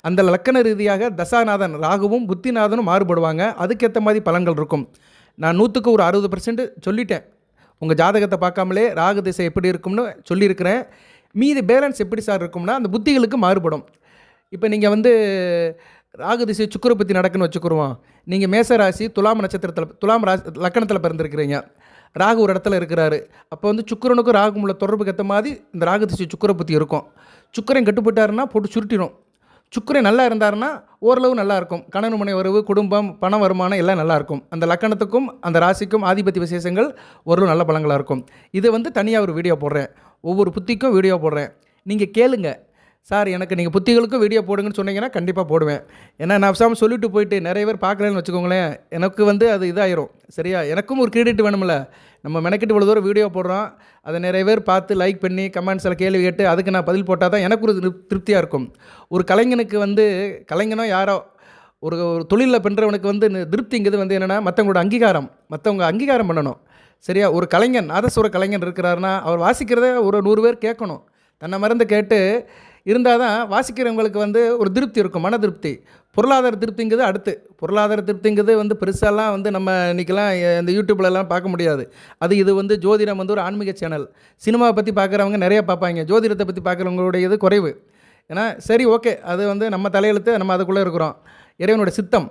அந்த லக்கண ரீதியாக தசாநாதன் ராகுவும் புத்திநாதனும் மாறுபடுவாங்க. அதுக்கேற்ற மாதிரி பலன்கள் இருக்கும். நான் 100க்கு ஒரு 60% சொல்லிட்டேன். உங்கள் ஜாதகத்தை பார்க்காமலே ராகு திசை எப்படி இருக்கும்னு சொல்லியிருக்கிறேன். மீதி பேலன்ஸ் எப்படி சார் இருக்கும்னா அந்த புத்திகளுக்கு மாறுபடும். இப்போ நீங்கள் வந்து ராகு திசை சுக்கிர புத்தி நடக்குன்னு வச்சுக்கிருவோம். நீங்கள் மேசராசி துலாம் நட்சத்திரத்தில் துலாம் லக்கணத்தில் பிறந்திருக்கிறீங்க. ராகு ஒரு இடத்துல இருக்கிறாரு. அப்போ வந்து சுக்கிரனுக்கும் ராகுக்கும் உள்ள தொடர்புக்கு ஏற்ற மாதிரி இந்த ராகு திசை சுக்கிர புத்தி இருக்கும். சுக்கிரன் கெட்டு போயிட்டாருன்னா போட்டு சுருட்டிடும். சுக்கிரன் நல்லா இருந்தாருன்னா ஓரளவு நல்லாயிருக்கும். கணவன் மனை உறவு, குடும்பம், பண வருமானம் எல்லாம் நல்லாயிருக்கும். அந்த லக்கணத்துக்கும் அந்த ராசிக்கும் ஆதிபத்திய விசேஷங்கள் ஓரளவு நல்ல பலங்களாக இருக்கும். இது வந்து தனியாக ஒரு வீடியோ போடுறேன். ஒவ்வொரு புத்திக்கும் வீடியோ போடுறேன். நீங்கள் கேளுங்க. சார் எனக்கு நீங்கள் புத்திகளுக்கும் வீடியோ போடுங்கன்னு சொன்னீங்கன்னா கண்டிப்பாக போடுவேன். ஏன்னா நான் அவசாமல் சொல்லிட்டு போயிட்டு நிறைய பேர் பார்க்கலன்னு வச்சுக்கோங்களேன், எனக்கு வந்து அது இதாயிரும். சரியா? எனக்கும் ஒரு கிரெடிட் வேணும்ல. நம்ம மெனக்கிட்டு இவ்வளோ தூரம் வீடியோ போடுறோம், அதை நிறைய பேர் பார்த்து லைக் பண்ணி கமெண்ட்ஸில் கேள்வி கேட்டு அதுக்கு நான் பதில் போட்டால் தான் எனக்கு ஒரு திருப்தியாக இருக்கும். ஒரு கலைஞனுக்கு வந்து கலைஞனோ யாரோ ஒரு தொழிலில் பண்ணுறவனுக்கு வந்து திருப்திங்கிறது வந்து என்னென்னா மற்றவங்களோட மற்றவங்க அங்கீகாரம் பண்ணணும். சரியா? ஒரு கலைஞன் நாதஸ்வர கலைஞன் இருக்கிறாருன்னா அவர் வாசிக்கிறத ஒரு 100 பேர் கேட்கணும். தன்னை மறந்து கேட்டு இருந்தால் தான் வாசிக்கிறவங்களுக்கு வந்து ஒரு திருப்தி இருக்கும், மன திருப்தி. பொருளாதார திருப்திங்கிறது அடுத்து. பொருளாதார திருப்திங்கிறது வந்து பெருசாலாம் வந்து நம்ம இன்றைக்கெலாம் இந்த யூடியூப்லலாம் பார்க்க முடியாது. இது வந்து ஜோதிடம் வந்து ஒரு ஆன்மீக சேனல். சினிமாவை பற்றி பார்க்குறவங்க நிறையா பார்ப்பாங்க, ஜோதிடத்தை பற்றி பார்க்குறவங்களுடைய இது குறைவு. ஏன்னா சரி ஓகே, அது வந்து நம்ம தலையெழுத்து, நம்ம அதுக்குள்ளே இருக்கிறோம். இறைவனோட சித்தம்.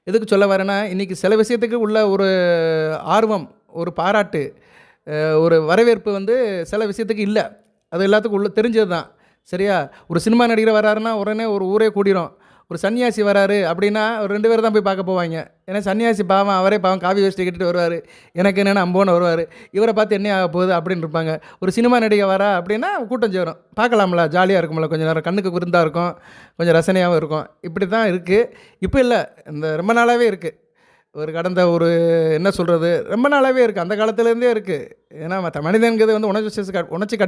எதுக்கு சொல்ல வரேன்னா, இன்றைக்கி சில விஷயத்துக்கு உள்ள ஒரு ஆர்வம், ஒரு பாராட்டு, ஒரு வரவேற்பு வந்து சில விஷயத்துக்கு இல்லை. அது எல்லாத்துக்கும் உள்ள தெரிஞ்சது தான். சரியா? ஒரு சினிமா நடிகர் வராருன்னா உடனே ஒரு ஊரே கூடிரும். ஒரு சன்னியாசி வராரு அப்படின்னா ஒரு 2 பேர் தான் போய் பார்க்க போவாங்க. ஏன்னா சன்னியாசி பாவம், அவரே பாவம் காவி வேஷ்டி கட்டிட்டு வருவார். எனக்கு என்னென்ன அம்போன்னு வருவார். இவரை பார்த்து என்ன ஆக போகுது அப்படின்னு இருப்பாங்க. ஒரு சினிமா நடிகை வரா அப்படின்னா கூட்டம் சேரும். பார்க்கலாம்ல, ஜாலியாக இருக்கும்ல, கொஞ்சம் நேரம் கண்ணுக்கு விருந்தாக இருக்கும், கொஞ்சம் ரசனையாகவும் இருக்கும். இப்படி தான் இருக்குது. இப்போ இல்லை, இந்த ரொம்ப நாளாகவே இருக்குது. ஒரு கடந்த ஒரு என்ன சொல்கிறது, ரொம்ப நாளாகவே இருக்குது, அந்த காலத்துலேருந்தே இருக்குது. ஏன்னா மனிதன்கிறது வந்து உணர்ச்சிக்கு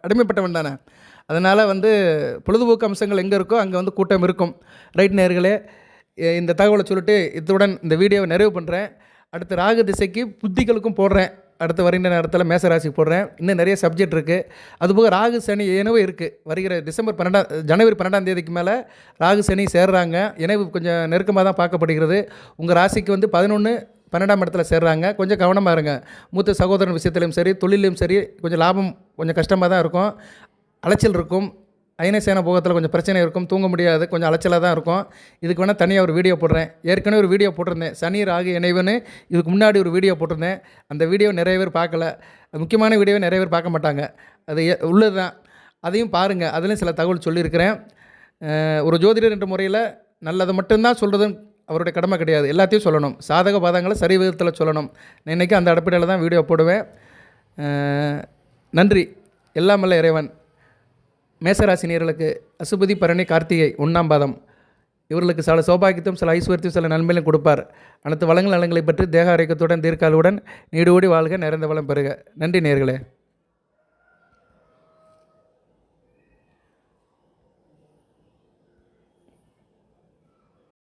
அடிமைப்பட்டவன் தானே. அதனால் வந்து பொழுதுபோக்கு அம்சங்கள் எங்கே இருக்கோ அங்கே வந்து கூட்டம் இருக்கும். ரைட் நேயர்களே, இந்த தகவலை சொல்லிட்டு இத்துடன் இந்த வீடியோவை நிறைவு பண்ணுறேன். அடுத்து ராகு திசைக்கு புத்திகளுக்கும் போடுறேன். அடுத்து வருகின்ற நேரத்தில் மேசராசிக்கு போடுறேன். இன்னும் நிறைய சப்ஜெக்ட் இருக்குது. அதுபோக ராகு சனி இணைவு இருக்குது. வருகிற ஜனவரி 12ஆம் தேதிக்கு மேலே ராகு சனி சேர்றாங்க. இணைவு கொஞ்சம் நெருக்கமாக தான் பார்க்கப்படுகிறது. உங்கள் ராசிக்கு வந்து 11, 12ஆம் இடத்துல சேர்றாங்க. கொஞ்சம் கவனமாக இருங்க. மூத்த சகோதரன் விஷயத்துலையும் சரி, தொழிலையும் சரி, கொஞ்சம் லாபம் கொஞ்சம் கஷ்டமாக தான் இருக்கும். அலைச்சல் இருக்கும். அயனசேன போகத்தில் கொஞ்சம் பிரச்சனை இருக்கும். தூங்க முடியாது. கொஞ்சம் அலைச்சலாக தான் இருக்கும். இதுக்கு வேணால் தனியாக ஒரு வீடியோ போடுறேன். ஏற்கனவே ஒரு வீடியோ போட்டிருந்தேன், சனி ராகு இணைவுன்னு. இதுக்கு முன்னாடி ஒரு வீடியோ போட்டிருந்தேன். அந்த வீடியோ நிறைய பேர் பார்க்கல. முக்கியமான வீடியோவை நிறைய பேர் பார்க்க மாட்டாங்க. அது உள்ளது தான். அதையும் பாருங்கள். அதுலேயும் சில தகவல் சொல்லியிருக்கிறேன். ஒரு ஜோதிடர் என்ற முறையில் நல்லதை மட்டும்தான் சொல்கிறதும் அவருடைய கடமை கிடையாது. எல்லாத்தையும் சொல்லணும். சாதக பாதங்களை சரி விதத்தில் சொல்லணும். நான் இன்றைக்கி அந்த அடிப்படையில் தான் வீடியோ போடுவேன். நன்றி. எல்லாம் வல்ல இறைவன் மேசராசினியர்களுக்கு அசுபதி, பரணி, கார்த்திகை 1ஆம் பாதம் இவர்களுக்கு சில சௌபாகியத்தையும் சில ஐஸ்வர்யத்தையும் சில நன்மையிலும் கொடுப்பார். அனைத்து வளங்கள் நலங்களை பற்றி தேக ஆரோக்கியத்துடன் தீர்க்காலுடன் நீடோடி வாழ்க, நிறைந்த வளம் பெறுக. நன்றி நேயர்களே.